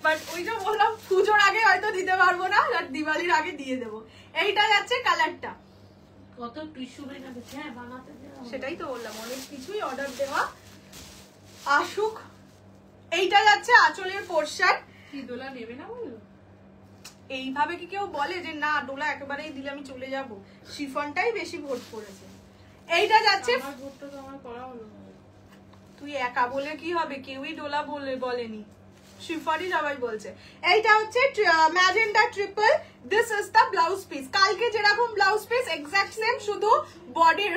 বাট ওই যে বললাম পুজোর আগে হয়তো দিতে পারবো না, আর দিওয়ালির আগে দিয়ে দেবো। এইটা যাচ্ছে কালারটা, কত টিস্যু বেনারসি বানাতে দেওয়া, সেটাই তো বললাম অনেক কিছুই অর্ডার দেওয়া আসুক। এইটা যাচ্ছে আঁচলের পোর্শন। কি দোলা নেবে না বললো? এইভাবে কি কেউ বলে যে না ডোলা একেবারেই দিলে আমি চলে যাব? শিফনটাই বেশি ভোট পড়েছে। এইটা যাচ্ছে, তুই একা বলে কি হবে, কেউই ডোলা বলেনি। শিফনই সবাই বলছে। এইটা হচ্ছে magenta triple, this is the blouse piece. কালকে যেরকম ব্লাউজ পিস এক্স্যাক্ট সেম, শুধু বডির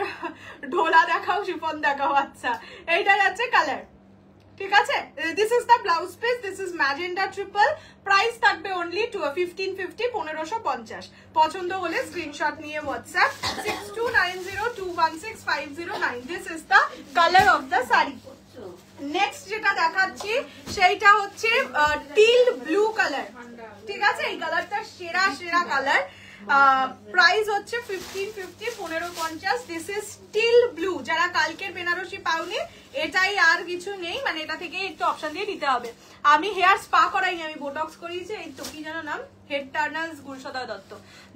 ঢোলা দেখাও শিফন দেখাও। আচ্ছা এইটা যাচ্ছে কালার, ঠিক আছে। This is the blouse piece, this is magenta triple, price থাকবে অনলি 1550, 1550। পছন্দ হলে স্ক্রিনশট নিয়ে WhatsApp 6290216509। This is the colour of the sari. Next যেটা দেখাচ্ছি সেইটা হচ্ছে টিল ব্লু কালার, ঠিক আছে। এই কালারটা সেরা সেরা কালার, প্রাইস হচ্ছে 1550, 1550। This is teal blue. যারা কালকের বেনারসি পাওনি, এটাই আর কিছু নেই, মানে এটা থেকে একটু অপশন দিয়ে দিতে হবে। আমি হেয়ার স্পা করাইনি, আমি বোটক্স করিয়েছি। এই তো কি যেন নাম, হেড টার্নার্স গুলশদা দত্ত।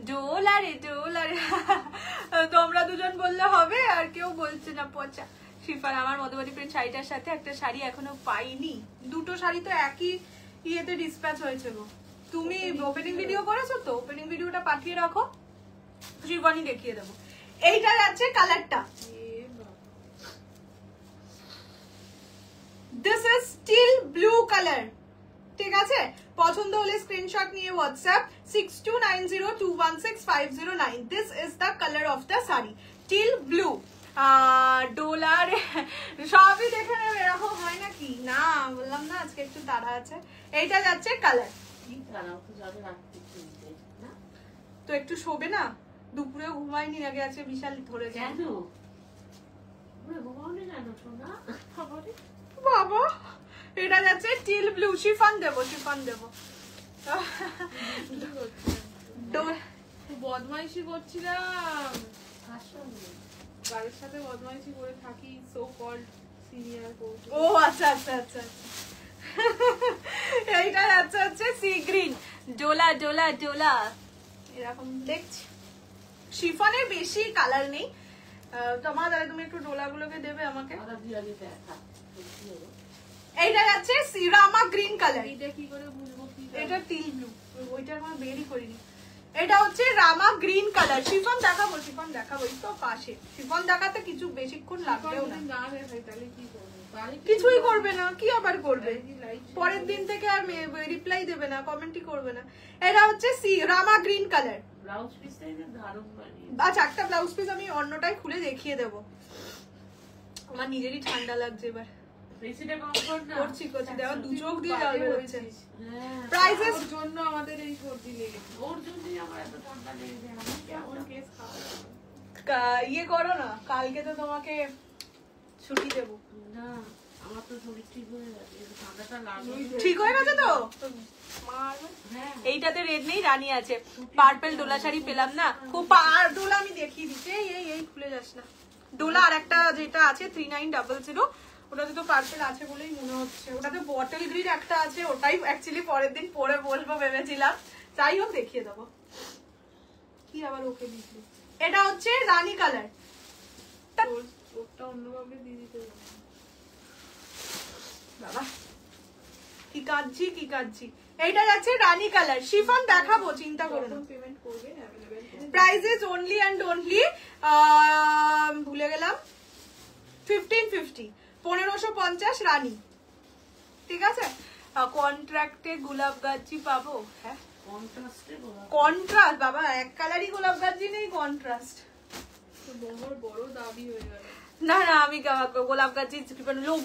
ডোলারে ডোলারে তোমরা দুজন বললে হবে, আর কেউ বলছে না পচা। শিফার আমার মধুবাড়ি প্রিন্ট শাড়িটার সাথে একটা শাড়ি এখনো পাইনি। দুটো শাড়ি তো একই ইয়েতে ডিসপ্যাচ হয়েছে গো। তুমি ওপেনিং ভিডিও করেছো তো? ওপেনিং ভিডিওটা পাঠিয়ে রাখো, শিফানি দেখিয়ে দেবো। এইটা যাচ্ছে কালারটা, this is steel blue colour, ঠিক আছে। পছন্দ হলে স্ক্রিনশট নিয়ে WhatsApp 6290216509। This is the colour of the sari, teal blue. ডোলার সবই দেখে নেবে, এরকম হয় নাকি? না বললাম না আজকে একটু তাড়া আছে। এইটা যাচ্ছে কালার, তো একটু শোবে না, দুপুরেও ঘুমাইনি আগে, আজকে বিশাল ধরেছে। বাবা এটা যাচ্ছে টিল ব্লু, শিফন দেবো, শিফন দেবো। বদমাইশি করছিলাম, বাড়ির সাথে বদমাইশি করে থাকি, সো কল্ড সিনিয়র কোচ। ও আচ্ছা আচ্ছা আচ্ছা, এইটা যাচ্ছে হচ্ছে সি গ্রিন, ডোলা ডোলা ডোলা এরকম দেখছি। শিফনের বেশি কালার নেই তোমার, তাহলে তুমি একটু ডোলাগুলোকে দেবে আমাকে। এইটা যাচ্ছে রামা গ্রিন কালার, এটা কি করে বুঝবো? এটা টিল ব্লু, ওইটা এখন বেরই করিনি। এটা হচ্ছে রামা গ্রিন কালার। শিফন দেখাবো, শিফন দেখাবো, এই তো পাশে। শিফন দেখাতে কিছু বেশিক্ষণ লাগবেও না, কিছুই করবে না। কি আবার করবে? পরের দিন থেকে আর রিপ্লাই দেবে না, কমেন্টই করবে না। এটা হচ্ছে রামা গ্রিন কালার। আচ্ছা একটা ব্লাউজ পিস আমি অন্যটাই খুলে দেখিয়ে দেবো, আমার নিজেরই ঠান্ডা লাগছে এবার। করছি করছি, দেখো দু চোখ দিয়ে জল বেরোচ্ছে। প্রাইসের জন্য আমাদের এই সর্দি লেগেছে, ওর জন্যই আমার এত ঠান্ডা লেগেছে। আমি কেমন কেস খাওয়া ইয়ে করো না, কালকে তো তোমাকে ছুটি দেবো। না আমার তো শরীর ঠিক হয়ে গেছে, ঠান্ডাটা লাগবে। ঠিক হয়ে গেছে তো? এইটাতে রেড নেই, রানী আছে। পার্পল ডোলা শাড়ি পেলাম না, খুব ডোলা আমি দেখিয়ে দিচ্ছি। এই খুলে যাস না। ডোলা আর একটা যেটা আছে 3900, ওটাতে তো পার্পল আছে বলেই মনে হচ্ছে। ওটাতে বটল গ্রিন একটা আছে, ওটাই অ্যাকচুয়ালি পরের দিন পরে বলবো ভেবেছিলাম। যাই হোক দেখিয়ে দেবো। কি আবার ওকে দিচ্ছি, এটা হচ্ছে রানী কালার। ওটা অন্যভাবে দিয়ে দিতে বাবা কি কাঁদছি কি কাঁদছি। এইটা যাচ্ছে রানী কালার, শিফন দেখাবো, চিন্তা করো না। পেমেন্ট করবে, price is only and only ভুলে গেলাম 1550, 1550 রানী, ঠিক আছে। কন্ট্রাক্টে গোলাপ গাছি পাবো? হ্যাঁ কন্ট্রাস্ট, বাবা এক কালারই গোলাপ গাছি নেই, কন্ট্রাস্ট। বড় দাবি হয়ে গেল। না না আমি গোলাপ গাছি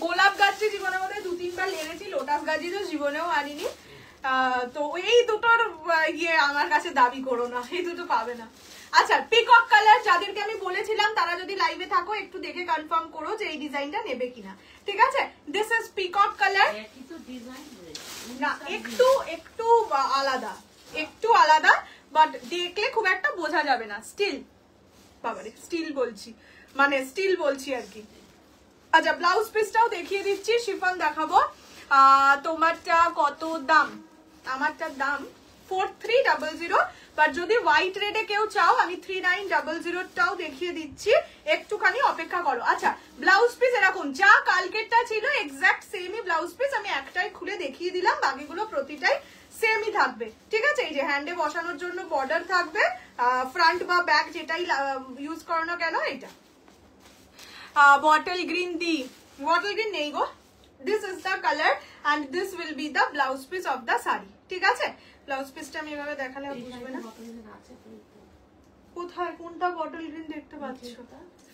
গোলাপ গাছি জীবনে মধ্যে 2-3 বার এনেছি, লোটাস গাছি তো জীবনেও আনিনি। তো এই দুটোর ইয়ে আমার কাছে দাবি করো না, এই দুটো পাবে না। আচ্ছা পিকক কালার, যাদেরকে আমি বলেছিলাম তারা যদি লাইভে থাকো একটু দেখে কনফার্ম করো যে এই ডিজাইনটা নেবে কিনা, ঠিক আছে। This is peacock colour. না একটু একটু আলাদা, একটু আলাদা, বাট দেখলে খুব একটা বোঝা যাবে না। স্টিল, বাবারে স্টিল বলছি, মানে স্টিল বলছি আর কি। আচ্ছা ব্লাউজ পিসটাও দেখিয়ে দিচ্ছি, শিফন দেখাবো। তোমারটা কত দাম? আমারটার দাম 4300, বাট যদি হোয়াইট রেডে কেউ চাও আমি 3900টাও দেখিয়ে দিচ্ছি, একটুখানি অপেক্ষা করো। আচ্ছা ব্লাউজ পিস এরকম যা কালকেরটা ছিল এক্স্যাক্ট সেমই ব্লাউজ পিস, আমি একটাই খুলে দেখিয়ে দিলাম, বাকিগুলো প্রতিটাই সেমই থাকবে, ঠিক আছে। এই যে হ্যান্ডে বসানোর জন্য বর্ডার থাকবে, ফ্রন্ট বা ব্যাক যেটাই ইউজ করো না কেন। এটা বটল গ্রিন দি, বটল গ্রিন নেই গো, this is the colour and this will be the blouse piece of the sari. ঠিক আছে, ব্লাউজ পিসটা আমি এভাবে দেখালে বুঝবে না। কোথায় কোনটা বটল গ্রিন দেখতে পাচ্ছ?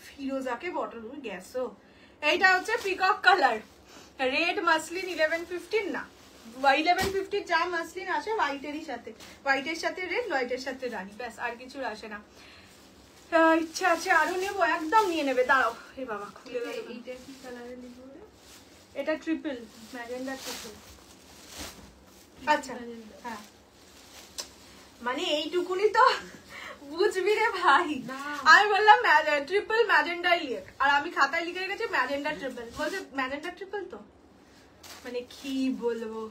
ফিরোজাকে বটল গেছো। এইটা হচ্ছে পিকক কালার, রেড মাসলিন 1150 না 1150 যা মাসলিন আসে হোয়াইটেরই সাথে, হোয়াইটের সাথে রেড, হোয়াইটের সাথে রানী, ব্যাস আর কিছু আসে না। ইচ্ছা আছে আরো নেবো, একদম নিয়ে নেবে, দাঁড়াও। হে বাবা খুলে গেল। এইটা কি কালারে লিখবো? এটা ট্রিপল ম্যাজেন্ডা ট্রিপল। আচ্ছা হ্যাঁ, মানে এইটুকুনি তো বুঝবি রে ভাই। আমি বললাম ট্রিপল ম্যাজেন্ডাই লিখ, আর আমি খাতায় লিখে রেখেছি ম্যাজেন্ডা ট্রিপল। বলছে ম্যাজেন্ডা ট্রিপল, তো মানে কি বলবো।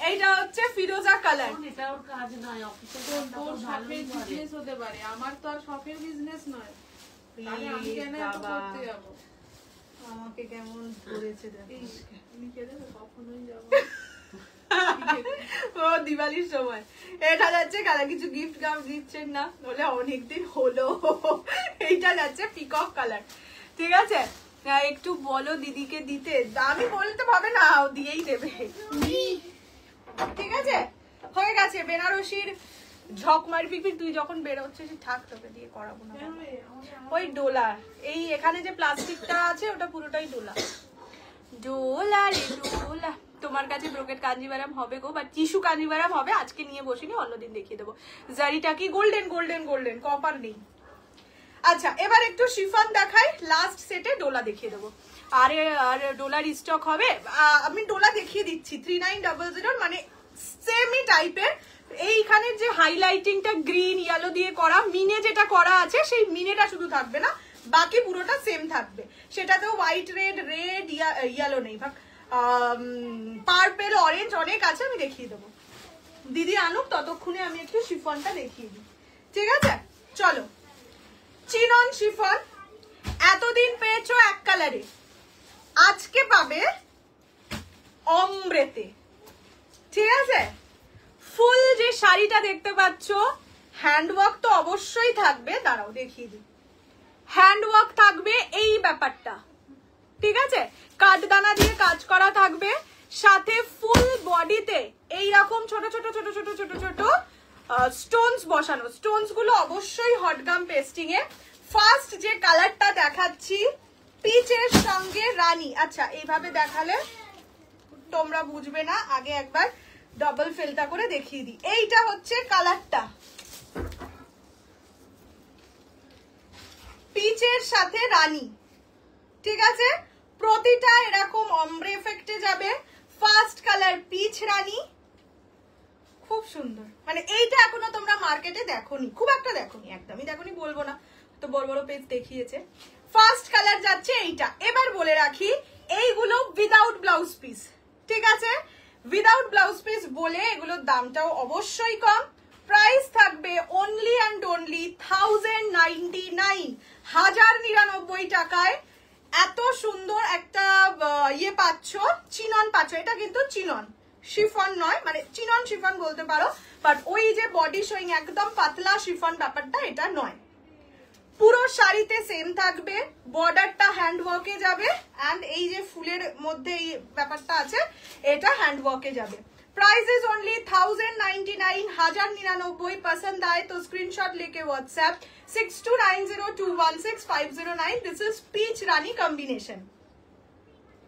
এইটা হচ্ছে ফিরোজা কালার। এটা ওর কাজ নয়, অফিসে তোর শপের বিজনেস হতে পারে, আমার তো আর শপের বিজনেস নয়। তাহলে আমি কেন এত করতে যাব? আমাকে কেমন করেছে দেখো। লিখে দেবে, কখনোই যাব। ও দিওয়ালির সময় এটা যাচ্ছে কালার, কিছু গিফট দিচ্ছেন না, বলে অনেকদিন হলো। এইটা যাচ্ছে পিকক কালার। ঠিক আছে, একটু বলো দিদিকে দিতে। আমি বলতে হবে না, ও দিয়েই দেবে। ঠিক আছে, হয়ে গেছে বেনারসির ঝকমার পিকপিক। তুই যখন বেরোচ্ছিস থাক, তোকে দিয়ে করাবো না। ওই ডোলা, এই এখানে যে প্লাস্টিকটা আছে ওটা পুরোটাই ডোলা। ডোলা রে ডোলা। তোমার কাছে ব্রোকেট কাঞ্জিভারাম হবে গো, বা টিস্যু কাঞ্জিভারাম হবে। আজকে নিয়ে বসিনি, অন্যদিন দেখিয়ে দেবো। জারিটা কি গোল্ডেন গোল্ডেন গোল্ডেন, কপার নেই। আচ্ছা এবার একটু শিফন দেখাই, লাস্ট সেটে ডোলা দেখিয়ে দেবো। আর ডোলার স্টক হবে, আমি ডোলা দেখিয়ে দিচ্ছি 3900, মানে সেমই টাইপের। এইখানে যে হাইলাইটিংটা গ্রিন ইয়েলো দিয়ে করা, মিনে যেটা করা আছে সেই মিনেটা শুধু থাকবে না, বাকি পুরোটা সেম থাকবে। সেটাতেও হোয়াইট রেড রেড ইয়েলো নেই, পার্পেল অরেঞ্জ অনেক আছে, আমি দেখিয়ে দেবো। দিদি আনুক, ততক্ষণে আমি একটু শিফনটা দেখিয়ে দিই। ঠিক আছে চলো। চিনন শিফন এতদিন পেয়েছো এক কালারে, আজকে পাবে অমব্রেতে। ঠিক আছে, ফুল যে শাড়িটা দেখতে পাচ্ছ, হ্যান্ডওয়ার্ক তো অবশ্যই থাকবে। দাঁড়াও দেখিয়ে দিই, হ্যান্ডওয়ার্ক থাকবে এই ব্যাপারটা। ঠিক আছে, কাঠদানা দিয়ে কাজ করা থাকবে, সাথে ফুল বডিতে এইরকম ছোট ছোট ছোট ছোট ছোট ছোট স্টোনস বসানো। স্টোনস গুলো অবশ্যই হটগাম পেস্টিং এ। ফার্স্ট যে কালারটা দেখাচ্ছি, পিচের সঙ্গে রানী। আচ্ছা এইভাবে দেখালে তোমরা বুঝবে না, আগে একবার ডাবল ফেলটা করে দেখিয়ে দিই। এইটা হচ্ছে কালারটা, পিচের সাথে রানী। ঠিক আছে, প্রতিটা এরকম অমব্রে এফেক্টে যাবে। ফার্স্ট কালার পিচ রানী, খুব সুন্দর। মানে এইটা এখনো তোমরা মার্কেটে দেখোনি, খুব একটা দেখোনি, একদমই দেখোনি বলবো না, তো বড় বড় পেজ দেখিয়েছে। ফার্স্ট কালার যাচ্ছে এইটা। এবার বলে রাখি, এইগুলো উইদাউট ব্লাউজ পিস। ঠিক আছে, উইদাউট ব্লাউজ পিস বলে এগুলোর দামটাও অবশ্যই কম। প্রাইস থাকবে অনলি অ্যান্ড অনলি 1099, 1099 টাকায়। এত সুন্দর একটা ইয়ে পাচ্ছ, চিনন পাচ্ছ। এটা কিন্তু চিনন শিফন নয়, মানে চিনন শিফন বলতে পারো, বাট ওই যে বডি শোয়িং একদম পাতলা শিফন ব্যাপারটা এটা নয়। পুরো শাড়িতে সেম থাকবে, বর্ডারটা হ্যান্ড ওয়ার্কে যাবে, এন্ড এই যে ফুলের মধ্যে এই ব্যাপারটা আছে এটা হ্যান্ড ওয়ার্কে যাবে। Price is only 1099, 1099। पसंद आए तो स्क्रीनशॉट लेके WhatsApp 6290216509। This is peach rani combination.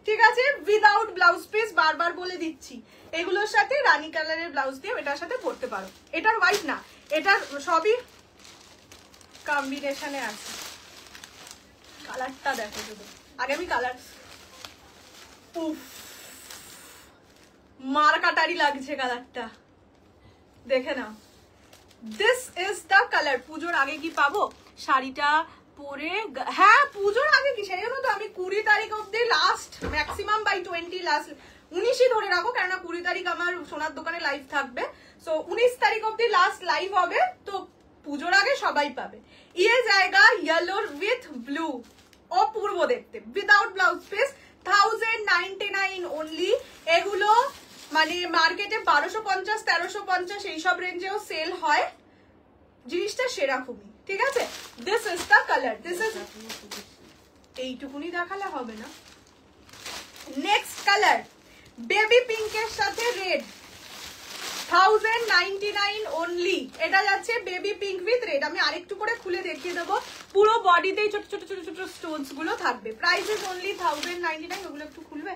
ঠিক আছে, উইদাউট ব্লাউজ পিস, বারবার বলে দিচ্ছি। এগুলোর সাথে রানী কালারের ব্লাউজ দিয়ে এটার সাথে পরতে পারো। এটার হোয়াইট না, এটার সবই কম্বিনেশনে আছে। কালারটা দেখো শুধু, আগে আমি কালার, উফ মার কাটারি লাগছে কালারটা, দেখে নাও। This is the colour. পুজোর আগে কি পাবো শাড়িটা পরে? হ্যাঁ পুজোর আগে কি, সেই জন্য তো আমি 20 তারিখ অব্দি লাস্ট, ম্যাক্সিমাম বাই 20 লাস্ট 19ই ধরে রাখো, কেননা 20 তারিখ আমার সোনার দোকানে লাইভ থাকবে। সো 19 তারিখ অব্দি লাস্ট লাইভ হবে, তো পুজোর আগে সবাই পাবে। ইয়ে জায়গা ইয়েলো উইথ ব্লু, অপূর্ব দেখতে, উইদাউট ব্লাউজ পিস, 1099 অনলি। এগুলো মানে মার্কেটে 1250 1350 এইসব রেঞ্জেও সেল হয়, জিনিসটা সেরকমই। ঠিক আছে, this is the colour. This is, এইটুকুনি দেখালে হবে না। নেক্সট কালার বেবি পিঙ্কের সাথে রেড 1099 অনলি। এটা যাচ্ছে বেবি পিঙ্ক উইথ রেড। আমি আরেকটু করে খুলে দেখিয়ে দেবো, পুরো বডিতেই ছোট ছোট ছোট ছোট স্টোনস গুলো থাকবে। Price is only 1099। ওগুলো একটু খুলবে।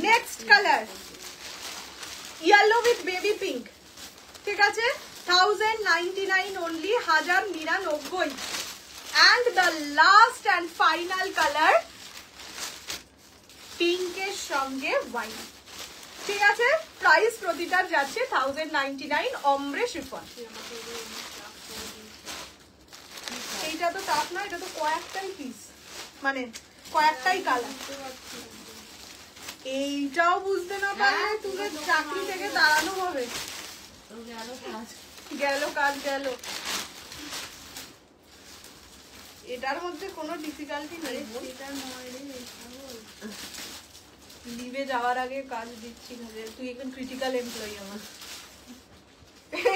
Next colour yellow with baby pink, ঠিক আছে 1099 only, 1099। And the last and final colour পিঙ্কের সঙ্গে হোয়াইট, ঠিক আছে। প্রাইস প্রতিটার যাচ্ছে 1099 অমব্রে শিফন। এইটা তো টাফ না, এটা তো কয়েকটাই পিস, মানে কয়েকটাই কালার। এইটাও বুঝতে না পারলে তুমি চাকরি থেকে দাঁড়ানো হবে। গেল কাজ গেল। এটার মধ্যে কোনো ডিফিকাল্টি নেই। লিভে যাওয়ার আগে কাজ দিচ্ছি না, তুই এখন ক্রিটিক্যাল এমপ্লয়ি আমার।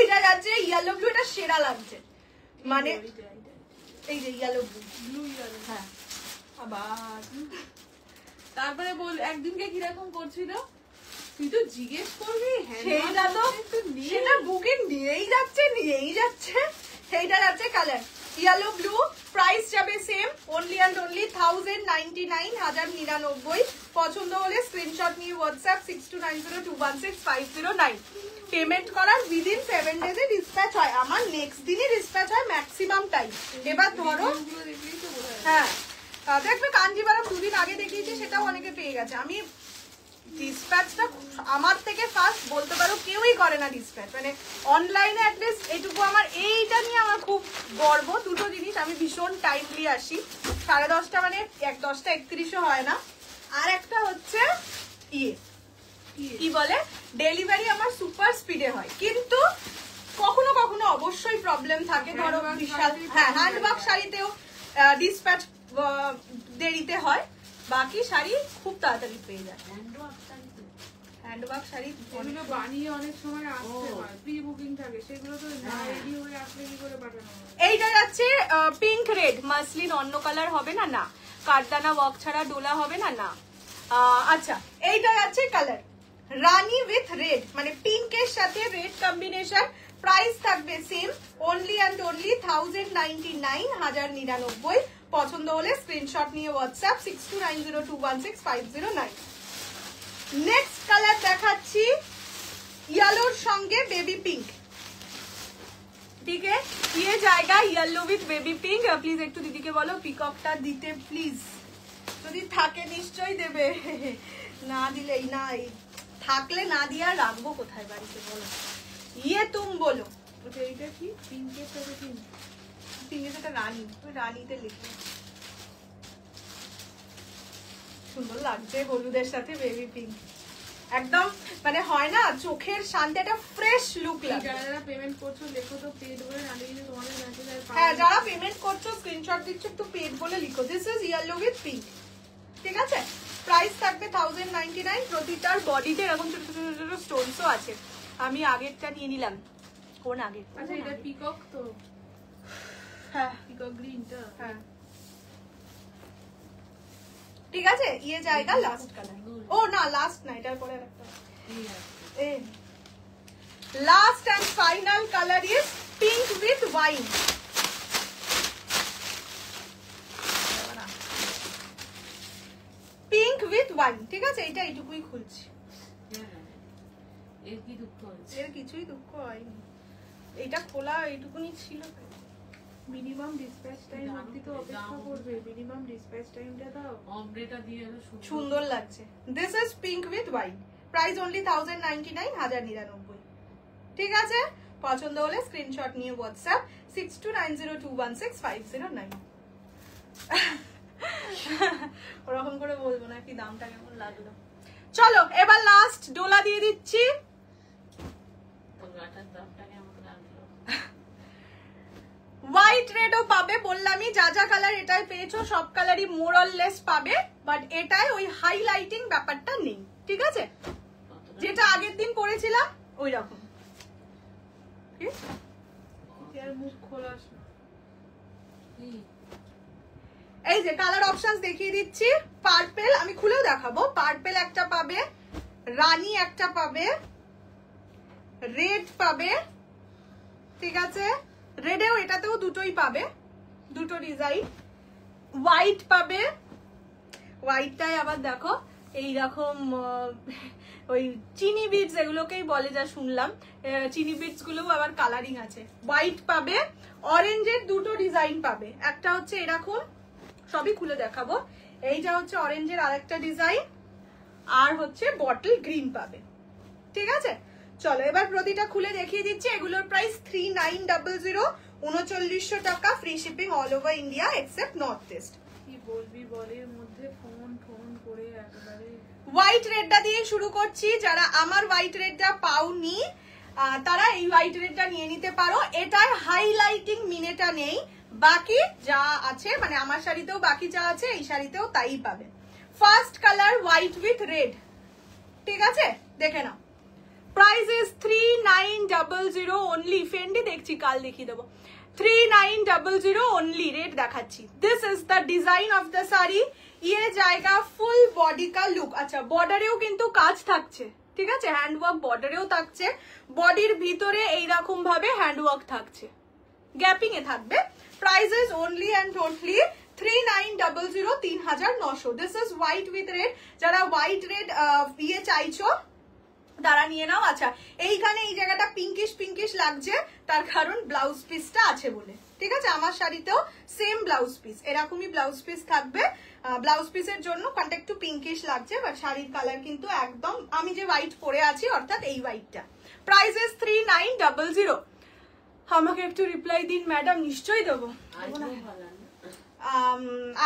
এটা যাচ্ছে ইয়েলো ব্লু, এটা সেরা লাগছে, মানে এই যে ইয়েলো ব্লু, হ্যাঁ। আবার তারপরে বল একদিনকে কিরকম করছিল, তুই তো জিজ্ঞেস করবি। সেইটা তো সেটা বুকে নিয়েই যাচ্ছে। সেইটা যাচ্ছে কালার ইয়েলো ব্লু। প্রাইস যাবে সেম, অনলি অ্যান্ড অনলি 1099, 1099। পছন্দ হলে স্ক্রিনশট নিয়ে হোয়াটসঅ্যাপ 6290216509। পেমেন্ট করার উইদিন 7 ডেজে ডিসপ্যাচ হয়। আমার নেক্সট দিনই ডিসপ্যাচ হয় ম্যাক্সিমাম টাইম। এবার ধরো হ্যাঁ দেখবে কাঞ্জিভারম 2 দিন আগে দেখিয়েছি, সেটাও অনেকে পেয়ে গেছে। আমি ডিসপ্যাচটা আমার থেকে ফার্স্ট বলতে পারো কেউই করে না ডিসপ্যাচ, মানে অনলাইনে অ্যাটলিস্ট এইটুকু আমার, এইটা নিয়ে আমার খুব গর্ব। দুটো জিনিস, আমি ভীষণ টাইমলি আসি, 10:30 মানে 10:31 হয় না। আর একটা হচ্ছে কি বলে ডেলিভারি আমার সুপার স্পিডে হয়, কিন্তু কখনো কখনো অবশ্যই প্রবলেম থাকে। ধরো বিশাল হ্যাঁ হ্যান্ডওয়ার্ক শাড়িতেও ডিসপ্যাচ দেরিতে হয়, বাকি শাড়ি খুব তাড়াতাড়ি পেয়ে যায়। হ্যান্ডওয়ার্ক শাড়ি যেগুলো বানিয়ে অনেক সময় আসতে হয়, প্রি বুকিং থাকে, সেগুলো তো রেডি হয়ে আসলে কি করে পাঠানো হয়। এইটা যাচ্ছে পিঙ্ক রেড মাসলিন, অন্য কালার হবে না, না কারদানা ওয়ার্ক ছাড়া ডোলা হবে না, না। আচ্ছা এইটা যাচ্ছে কালার রানী উইথ রেড, মানে পিঙ্কের সাথে রেড কম্বিনেশন। প্রাইস থাকবে সেম, অনলি অ্যান্ড অনলি 1099, 1099। পছন্দ হলে স্ক্রিনশট নিয়ে হোয়াটসঅ্যাপ 6290216509। নেক্সট কালার দেখাচ্ছি येलोर সঙ্গে বেবি পিঙ্ক, ঠিক है ये जाएगा yellow with baby pink. Please একটু দিদিকে বলো পিককটা দিতে প্লিজ, যদি থাকে নিশ্চয়ই দেবে, না দিলেই না, থাকলে না দিয়া রাখবো কোথায় বাড়িতে বলো, ये तुम बोलो। ওটা এইটা কি পিঙ্কের সাথে পিঙ্ক, পিঙ্কের সাথে রানী, ওই রানীতে লিখে সুন্দর লাগছে, হলুদের সাথে বেবি পিঙ্ক, একদম মানে হয় না চোখের শান্তি, একটা ফ্রেশ লুক লাগে। যারা পেমেন্ট করছো দেখো তো পেড বলে, না দিলে তোমাদের মেসেজ আর হ্যাঁ যারা পেমেন্ট করছো স্ক্রিনশট দিচ্ছ একটু পেড বলে লিখো, this is yellow with pink, ঠিক আছে। প্রাইস থাকবে 1099। প্রতিটার বডিতে এরকম ছোট ছোট ছোট স্টোনসও আছে। আমি আগেরটা নিয়ে নিলাম, কোন আগে? আচ্ছা এটা পিকক তো, হ্যাঁ পিকক গ্রিনটা, হ্যাঁ ঠিক আছে। ইয়ে জায়গা লাস্ট কালার, ও না লাস্ট না, এটার পরে আরেকটা last and final colour is pink with wine. Pink with wine, ঠিক আছে। এটা এইটুকুই খুলছি, এর কি দুঃখ হচ্ছে? এর কিছুই দুঃখ হয়নি, এটা খোলা এইটুকুনি ছিল। মিনিমাম ডিসপ্যাচ টাইম অবধি তো অপেক্ষা করবে, মিনিমাম ডিসপ্যাচ টাইমটা দাও। অমব্রেটা দিয়ে সুন্দর লাগছে। This is pink with wine, price only 1099, 1099, ঠিক আছে। পছন্দ হলে স্ক্রিনশট নিয়ে হোয়াটসঅ্যাপ 6290216509। ওরকম করে বলবো না, কি দামটা কেমন লাগলো। চলো এবার লাস্ট ডোলা দিয়ে দিচ্ছি। হোয়াইট রেডও পাবে, বললামই যা যা কালার এটাই পেয়েছো সব কালারই মোর অর লেস পাবে, বাট এটাই ওই হাইলাইটিং ব্যাপারটা নেই, ঠিক আছে। যেটা আগের দিন পরেছিলাম ওই রকম। মুখ খোলাস না, এই যে কালার অপশনস দেখিয়ে দিচ্ছি। পার্পেল আমি খুলেও দেখাবো। পার্পেল একটা পাবে, রানী একটা পাবে, রেড পাবে, ঠিক আছে, রেডেও এটাতেও দুটোই পাবে, দুটো ডিজাইন। হোয়াইট পাবে, হোয়াইটটাই আবার দেখো এইরকম ওই চিনি বিটস এগুলোকেই বলে যা শুনলাম, চিনি বিটস গুলোও আবার কালারিং আছে। হোয়াইট পাবে, অরেঞ্জের দুটো ডিজাইন পাবে, একটা হচ্ছে এরকম, সবই খুলে দেখাবো। এইটা হচ্ছে অরেঞ্জের আরেকটা ডিজাইন, আর হচ্ছে বটল গ্রিন পাবে, ঠিক আছে। চলো এবার প্রতিটা খুলে দেখিয়ে দিচ্ছি। এগুলোর প্রাইস 3900, 3900 টাকা, free shipping all over India except north east. কি বলবি বলের মধ্যে ফোন করে একেবারে। হোয়াইট রেডটা দিয়ে শুরু করছি। যারা আমার হোয়াইট রেডটা পাওনি তারা এই হোয়াইট রেডটা নিয়ে নিতে পারো। এটার হাইলাইটিং মিনেটা নেই, বাকি যা আছে মানে আমার শাড়িতেও বাকি যা আছে এই শাড়িতেও তাই পাবে। First colour white with red, ঠিক আছে, দেখে নাও। Price is 3900 only. ফেন্ডি দেখছি, কাল দেখিয়ে দেবো। 3900 অনলি, রেড দেখাচ্ছি। This is the design of the sari. ये जाएगा ফুল বডি কা লুক। আচ্ছা বর্ডারেও কিন্তু কাজ থাকছে, ঠিক আছে, হ্যান্ডওয়ার্ক বর্ডারেও থাকছে, বডির ভিতরে এইরকম ভাবে হ্যান্ডওয়ার্ক থাকছে, গ্যাপিং এ থাকবে। Price is only and totally 3900, 3900। This is white with red. যারা হোয়াইট রেড ইয়ে চাইছো তারা নিয়ে নাও। আচ্ছা এইখানে এই জায়গাটা পিঙ্কিশ পিঙ্কিশ লাগছে, তার কারণ ব্লাউজ পিসটা আছে বলে, ঠিক আছে। আমার শাড়িতেও সেম ব্লাউজ পিস, এরকমই ব্লাউজ পিস থাকবে। ব্লাউজ পিসের জন্য কোনটা একটু পিঙ্কিশ লাগছে, বাট শাড়ির কালার কিন্তু একদম আমি যে হোয়াইট পরে আছি অর্থাৎ এই হোয়াইটটা। Price is 3900। আমাকে একটু রিপ্লাই দিন ম্যাডাম, নিশ্চয়ই দেবো।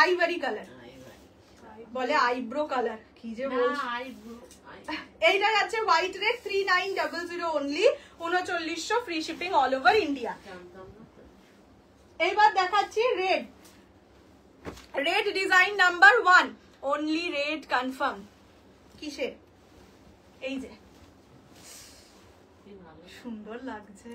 আইভারি কালার বলে, আইব্রো কালার কি যে বলছে। এইটা যাচ্ছে white red, 3900 only, 3900 free shipping all over India. এইবার দেখাচ্ছি red. Red design number 1, only red confirm. কিসে? এই যে সুন্দর লাগছে।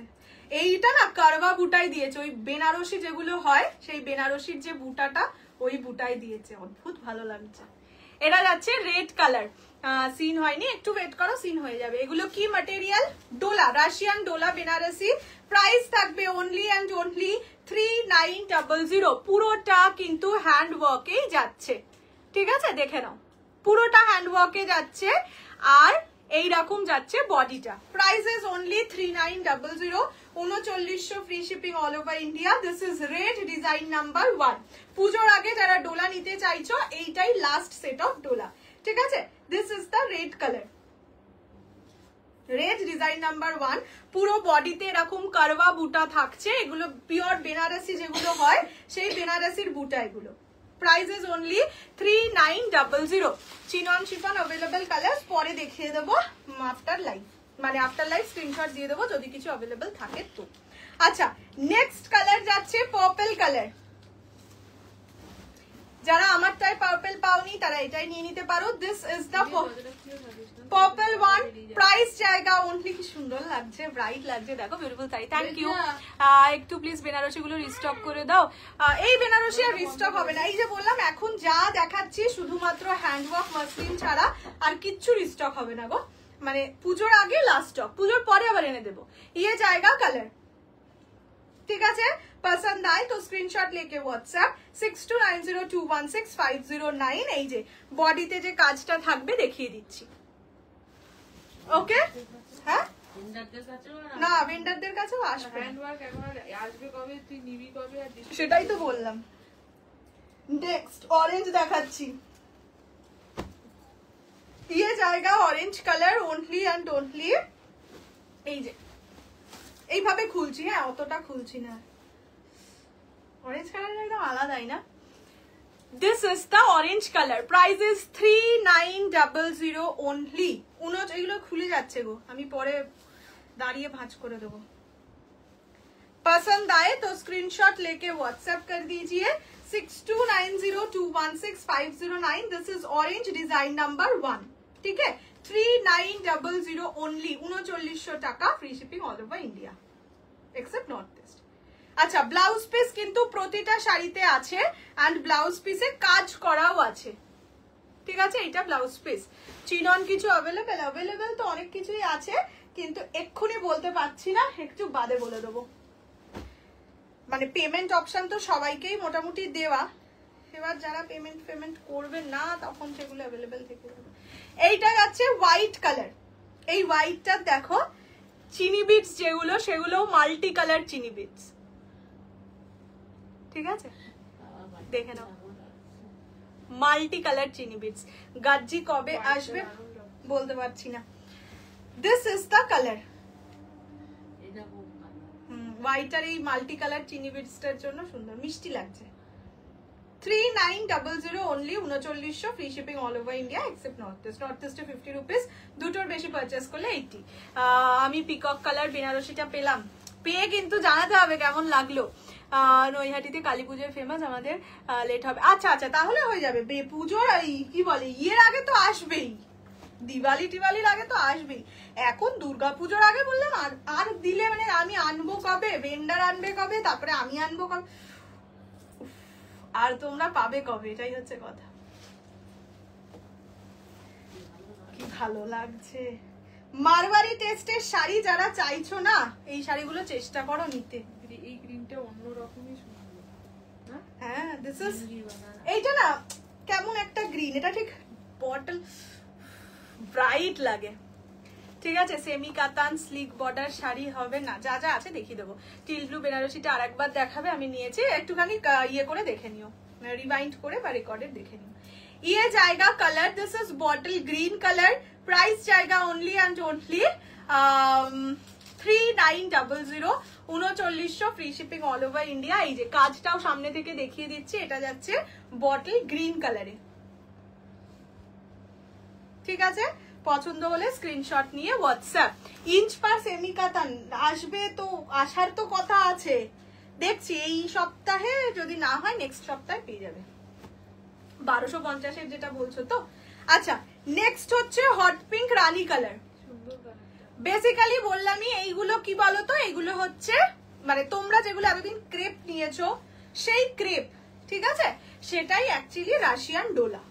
এইটা না কারবা বুটাই দিয়েছে, ওই বেনারসি যেগুলো হয় সেই বেনারসির যে বুটাটা ওই বুটাই দিয়েছে, অদ্ভুত ভালো লাগছে। এটা যাচ্ছে রেড কালার। সিন হয়নি, একটু ওয়েট করো, সিন হয়ে যাবে। এগুলো কি material? Dola, Russian Dola Banarasi. Price থাকবে অনলি অ্যান্ড অনলি 3900। পুরোটা কিন্তু হ্যান্ড ওয়ার্কেই যাচ্ছে, ঠিক আছে, দেখে নাও, পুরোটা হ্যান্ড ওয়ার্কে যাচ্ছে আর এইরকম যাচ্ছে বডিটা। Price is only 3900, 3900 free shipping all over India. This is red design number 1। পুজোর আগে যারা ডোলা নিতে চাইছো এইটাই লাস্ট সেট অফ ডোলা, ঠিক আছে। This is the red colour, red design number 1। পুরো বডিতে এরকম কারবা বুটা থাকছে, এগুলো পিওর বেনারসি যেগুলো হয় সেই বেনারসির বুটা এগুলো। Price is only 3900। Chinon chiffon available colour পরে দেখিয়ে দেবো আফটার লাইভ, মানে আফটার লাইভ স্ক্রিনশট দিয়ে দেবো যদি কিছু অ্যাভেলেবল থাকে তো। আচ্ছা নেক্সট কালার যাচ্ছে পার্পল কালার। যারা আমারটাই পার্পল পাওনি তারা এটাই নিয়ে নিতে পারো। This is the purple one. Price জায়গা অনলি, কি সুন্দর লাগছে, ব্রাইট লাগছে, দেখো বিউটিফুল শাড়ি। Thank you. একটু প্লিজ বেনারসি গুলো রিস্টক করে দাও। এই বেনারসি আর রিস্টক হবে না, এই যে বললাম এখন যা দেখাচ্ছি শুধুমাত্র হ্যান্ডওয়ার্ক মাসলিন ছাড়া আর কিচ্ছু রিস্টক হবে না গো, মানে পুজোর আগে লাস্ট স্টক, পুজোর পরে আবার এনে দেবো। ইয়ে জায়গা কালার, ঠিক আছে। পছন্দ আয় তো স্ক্রিনশট লেকে হোয়াটসঅ্যাপ 6290216509। এই যে বডিতে যে কাজটা থাকবে দেখিয়ে দিচ্ছি, ওকে। হ্যাঁ না, ভেন্ডারদের কাছেও আসবে, আসবে কবে, তুই নিবি কবে? সেটাই তো বললাম। নেক্সট অরেঞ্জ দেখাচ্ছি। ये जाएगा orange colour only and only. এই যে এইভাবে খুলছি, হ্যাঁ অতটা খুলছি না, অরেঞ্জ কালার একদম আলাদাই না। This is the orange colour. Price is 3900 only. এগুলো খুলে যাচ্ছে গো, আমি পরে দাঁড়িয়ে ভাঁজ করে দেবো। पसंद आए तो स्क्रीनशॉट लेके व्हाट्सएप कर दीजिए 6290216509। This is orange design number 1, ठीक है। 3900 ओनली, 3900 টাকা, free shipping all over India except north east. আচ্ছা, ব্লাউজ পিস কিন্তু প্রতিটা শাড়িতে আছে অ্যান্ড ব্লাউজ পিসে কাজ করাও আছে, ঠিক আছে? এটা ব্লাউজ পিস। চিনন কিছু অ্যাভেলেবেল তো অনেক কিছুই আছে, কিন্তু এক্ষুনি বলতে পারছি না, একটু বাদে বলে দেবো। মানে পেমেন্ট অপশন তো সবাইকেই মোটামুটি দেওয়া, এবার যারা পেমেন্ট করবে না তখন সেগুলো অ্যাভেলেবেল থেকে যাবে। এইটা যাচ্ছে হোয়াইট কালার। এই হোয়াইটটা দেখো, চিনি বিটস যেগুলো সেগুলো মাল্টি কালার চিনি বিটস, ঠিক আছে? দেখে নাও, মাল্টি কালার চিনি বিটস। গাজ্জি কবে আসবে বলতে পারছি না। This is the colour. White আর এই মাল্টি কালার চিনি বিটসটার জন্য সুন্দর, মিষ্টি লাগছে। 3900 only, 3900, free shipping all over India except north east. North ইস্টে 50 রুপিস, দুটোর বেশি পারচেস করলে 80। আমি পিকক কালার বেনারসিটা পেলাম, পেয়ে কিন্তু জানাতে হবে কেমন লাগলো। নৈহাটিতে কালী পুজোয় ফেমাস, আমাদের লেট হবে। আচ্ছা আচ্ছা, তাহলে হয়ে যাবে। পুজোর কি বলে ইয়ের আগে তো আসবেই, দিওয়ালির আগে তো আসবেই। এখন দুর্গা পুজোর আগে বললাম আর দিলে মানে আমি আনবো কবে, ভেন্ডার আনবে কবে, তারপরে আমি আনবো কবে, আর তোমরা পাবে কবে, এটাই হচ্ছে কথা। কি ভালো লাগছে মারওয়ারি টেস্টের শাড়ি, যারা চাইছো না এই শাড়িগুলো চেষ্টা করো নিতে। এই গ্রিনটা অন্যরকমই সুন্দর। হ্যাঁ, দিস ইজ, এইটা না কেমন একটা গ্রিন, এটা ঠিক বটল ব্রাইট লাগে, ঠিক আছে? সেমি কাতান স্লিক বর্ডার শাড়ি হবে না, যা যা আছে দেখিয়ে দেবো। টিল ব্লু বেনারসিটা আরেকবার দেখাবে, আমি নিয়েছি, একটুখানি ইয়ে করে দেখে নিও, রিভাইন্ড করে বা রেকর্ডে দেখে নিও। ये जाएगा colour, this is bottle green colour, price जाएगा only and only 3900, 3900, free shipping all over India. এই যে কাজটাও সামনে থেকে দেখিয়ে দিচ্ছি, এটা যাচ্ছে বটল গ্রিন কালারে, ঠিক আছে? পছন্দ হলে স্ক্রিনশট নিয়ে হোয়াটসঅ্যাপ। ইঞ্চ পার সেমি কাতান আসবে তো, আসার তো কথা আছে, দেখছি এই সপ্তাহে, যদি না হয় নেক্সট সপ্তাহে পেয়ে যাবে। 1250 যেটা বলছো তো। আচ্ছা, নেক্সট হচ্ছে হট পিঙ্ক রানী কালার। বেসিক্যালি বললামই, এইগুলো কি বলতো, এইগুলো হচ্ছে মানে তোমরা যেগুলো এতদিন ক্রেপ নিয়েছো সেই ক্রেপ, ঠিক আছে? সেটাই অ্যাকচুয়ালি রাশিয়ান ডোলা,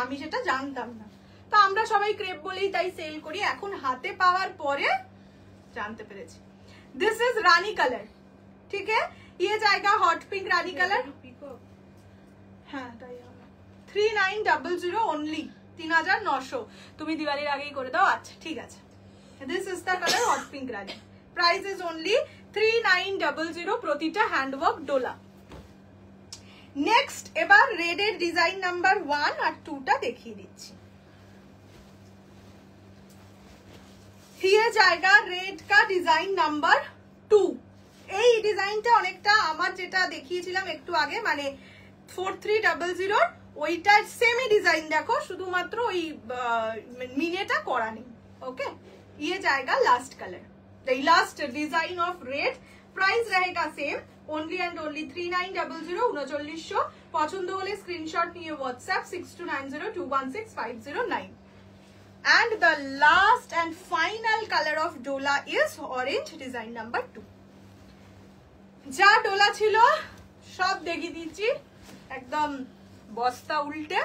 আমি সেটা জানতাম না, তো আমরা সবাই ক্রেপ বলেই তাই সেল করি, এখন হাতে পাওয়ার পরে জানতে পেরেছি। দিস ইজ রানী কালার, ঠিক है? ये जाएगा हॉट पिंक रानी कलर। হ্যাঁ তাই হবে। 3900 অনলি, 3900। তুমি দিওয়ালির আগেই করে দাও। আচ্ছা ঠিক আছে, this is the colour hot pink Rani, price is only 3900, প্রতিটা হ্যান্ডওয়ার্ক ডোলা। নেক্সট এবার রেড এর ডিজাইন নাম্বার 1 আর 2টা দেখিয়ে দিচ্ছি। ये जाएगा रेड का डिजाइन नंबर 2। এই ডিজাইনটা অনেকটা আমার যেটা দেখিয়েছিলাম একটু আগে, মানে 4300 ওইটার সেমি ডিজাইন দেখো, শুধুমাত্র ওই মিনেটা করা নেই। ওকে, ये जाएगा last colour, the last design of red, price रहेगा सेम, ओनली एंड ओनली 3900, 3900। পছন্দ হলে স্ক্রিনশট নিয়ে WhatsApp 6290216509। And the last and final color of dola is orange, design number 2। যা ডোলা ছিল সব দেখিয়ে দিচ্ছি, একদম বস্তা উল্টে।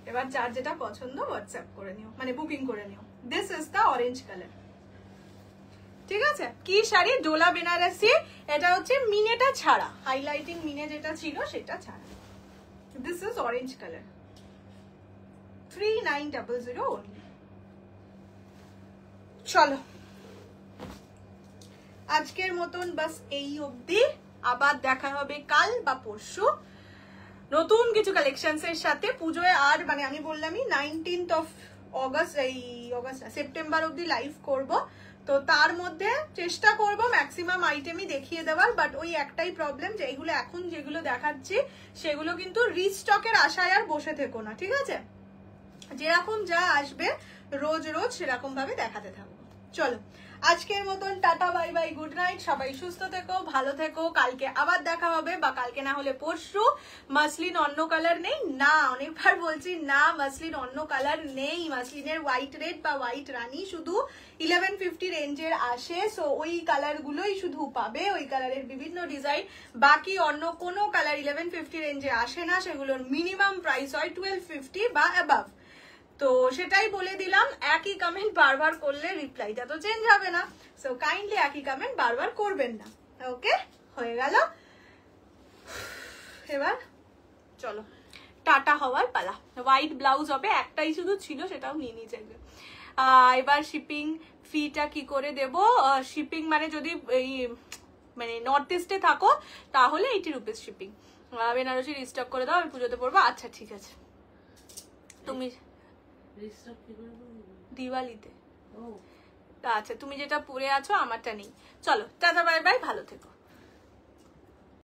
এবার যার যেটা পছন্দ হোয়াটসঅ্যাপ করে নিও, মানে বুকিং করে নিও। This is the orange colour, ঠিক আছে? কি শাড়ি? ডোলা বেনারসি। এটা হচ্ছে মিনেটা ছাড়া, হাইলাইটিং মিনে যেটা ছিল সেটা ছাড়া। This is orange colour, 3900 only। চলো আজকের মতন বাস এই অবধি, আবার দেখা হবে কাল বা পরশু নতুন কিছু কালেকশনস এর সাথে। পুজোয় আর মানে আমি বললামই 19th of August, এই অগস্ট সেপ্টেম্বর অবধি লাইভ করব, তো তার মধ্যে চেষ্টা করব ম্যাক্সিমাম আইটেমই দেখিয়ে দেওয়ার। বাট ওই একটাই প্রবলেম যে এইগুলো এখন যেগুলো দেখাচ্ছি সেগুলো কিন্তু রিস্টকের আশায় আর বসে থেকো না, ঠিক আছে? যেরকম যা আসবে রোজ রোজ সেরকম ভাবে দেখাতে থাকবো। চলো আজকের মতন tata bye bye, good night. সবাই সুস্থ থেকো, ভালো থেকো। কালকে আবার দেখা হবে, বা কালকে না হলে পরশু। মাসলিন অন্য কালার নেই না, অনেকবার বলছি না, মাসলিন অন্য কালার নেই। মাসলিনের হোয়াইট রেড বা হোয়াইট রানী শুধু 1150 রেঞ্জের আসে, সো ওই কালার গুলোই শুধু পাবে, ওই কালারের বিভিন্ন ডিজাইন। বাকি অন্য কোনো কালার 1150 রেঞ্জে আসে না, সেগুলোর মিনিমাম প্রাইস হয় 1250 বা অ্যাবাভ। তো সেটাই বলে দিলাম, একই কমেন্ট বারবার করলে রিপ্লাইটা তো চেঞ্জ হবে না, সো কাইন্ডলি একই কমেন্ট বারবার করবেন না। ওকে, হয়ে গেল। এবার চলো টাটা হওয়ার পালা। হোয়াইট ব্লাউজ হবে, একটাই শুধু ছিল, সেটাও নিয়ে নিয়েছে। এবার শিপিং ফিটা কি করে দেব? শিপিং মানে যদি এই মানে নর্থ ইস্টে থাকো তাহলে 80 রুপিস শিপিং। বেনারসি রিস্টক করে দাও, আমি পুজোতে পড়বো। আচ্ছা ঠিক আছে, তুমি রিস্টক কি করে করবো? দিওয়ালিতে। ও আচ্ছা, তুমি যেটা পরে আছো আমারটা নেই। চলো টাটা বাই বাই, ভালো থেকো।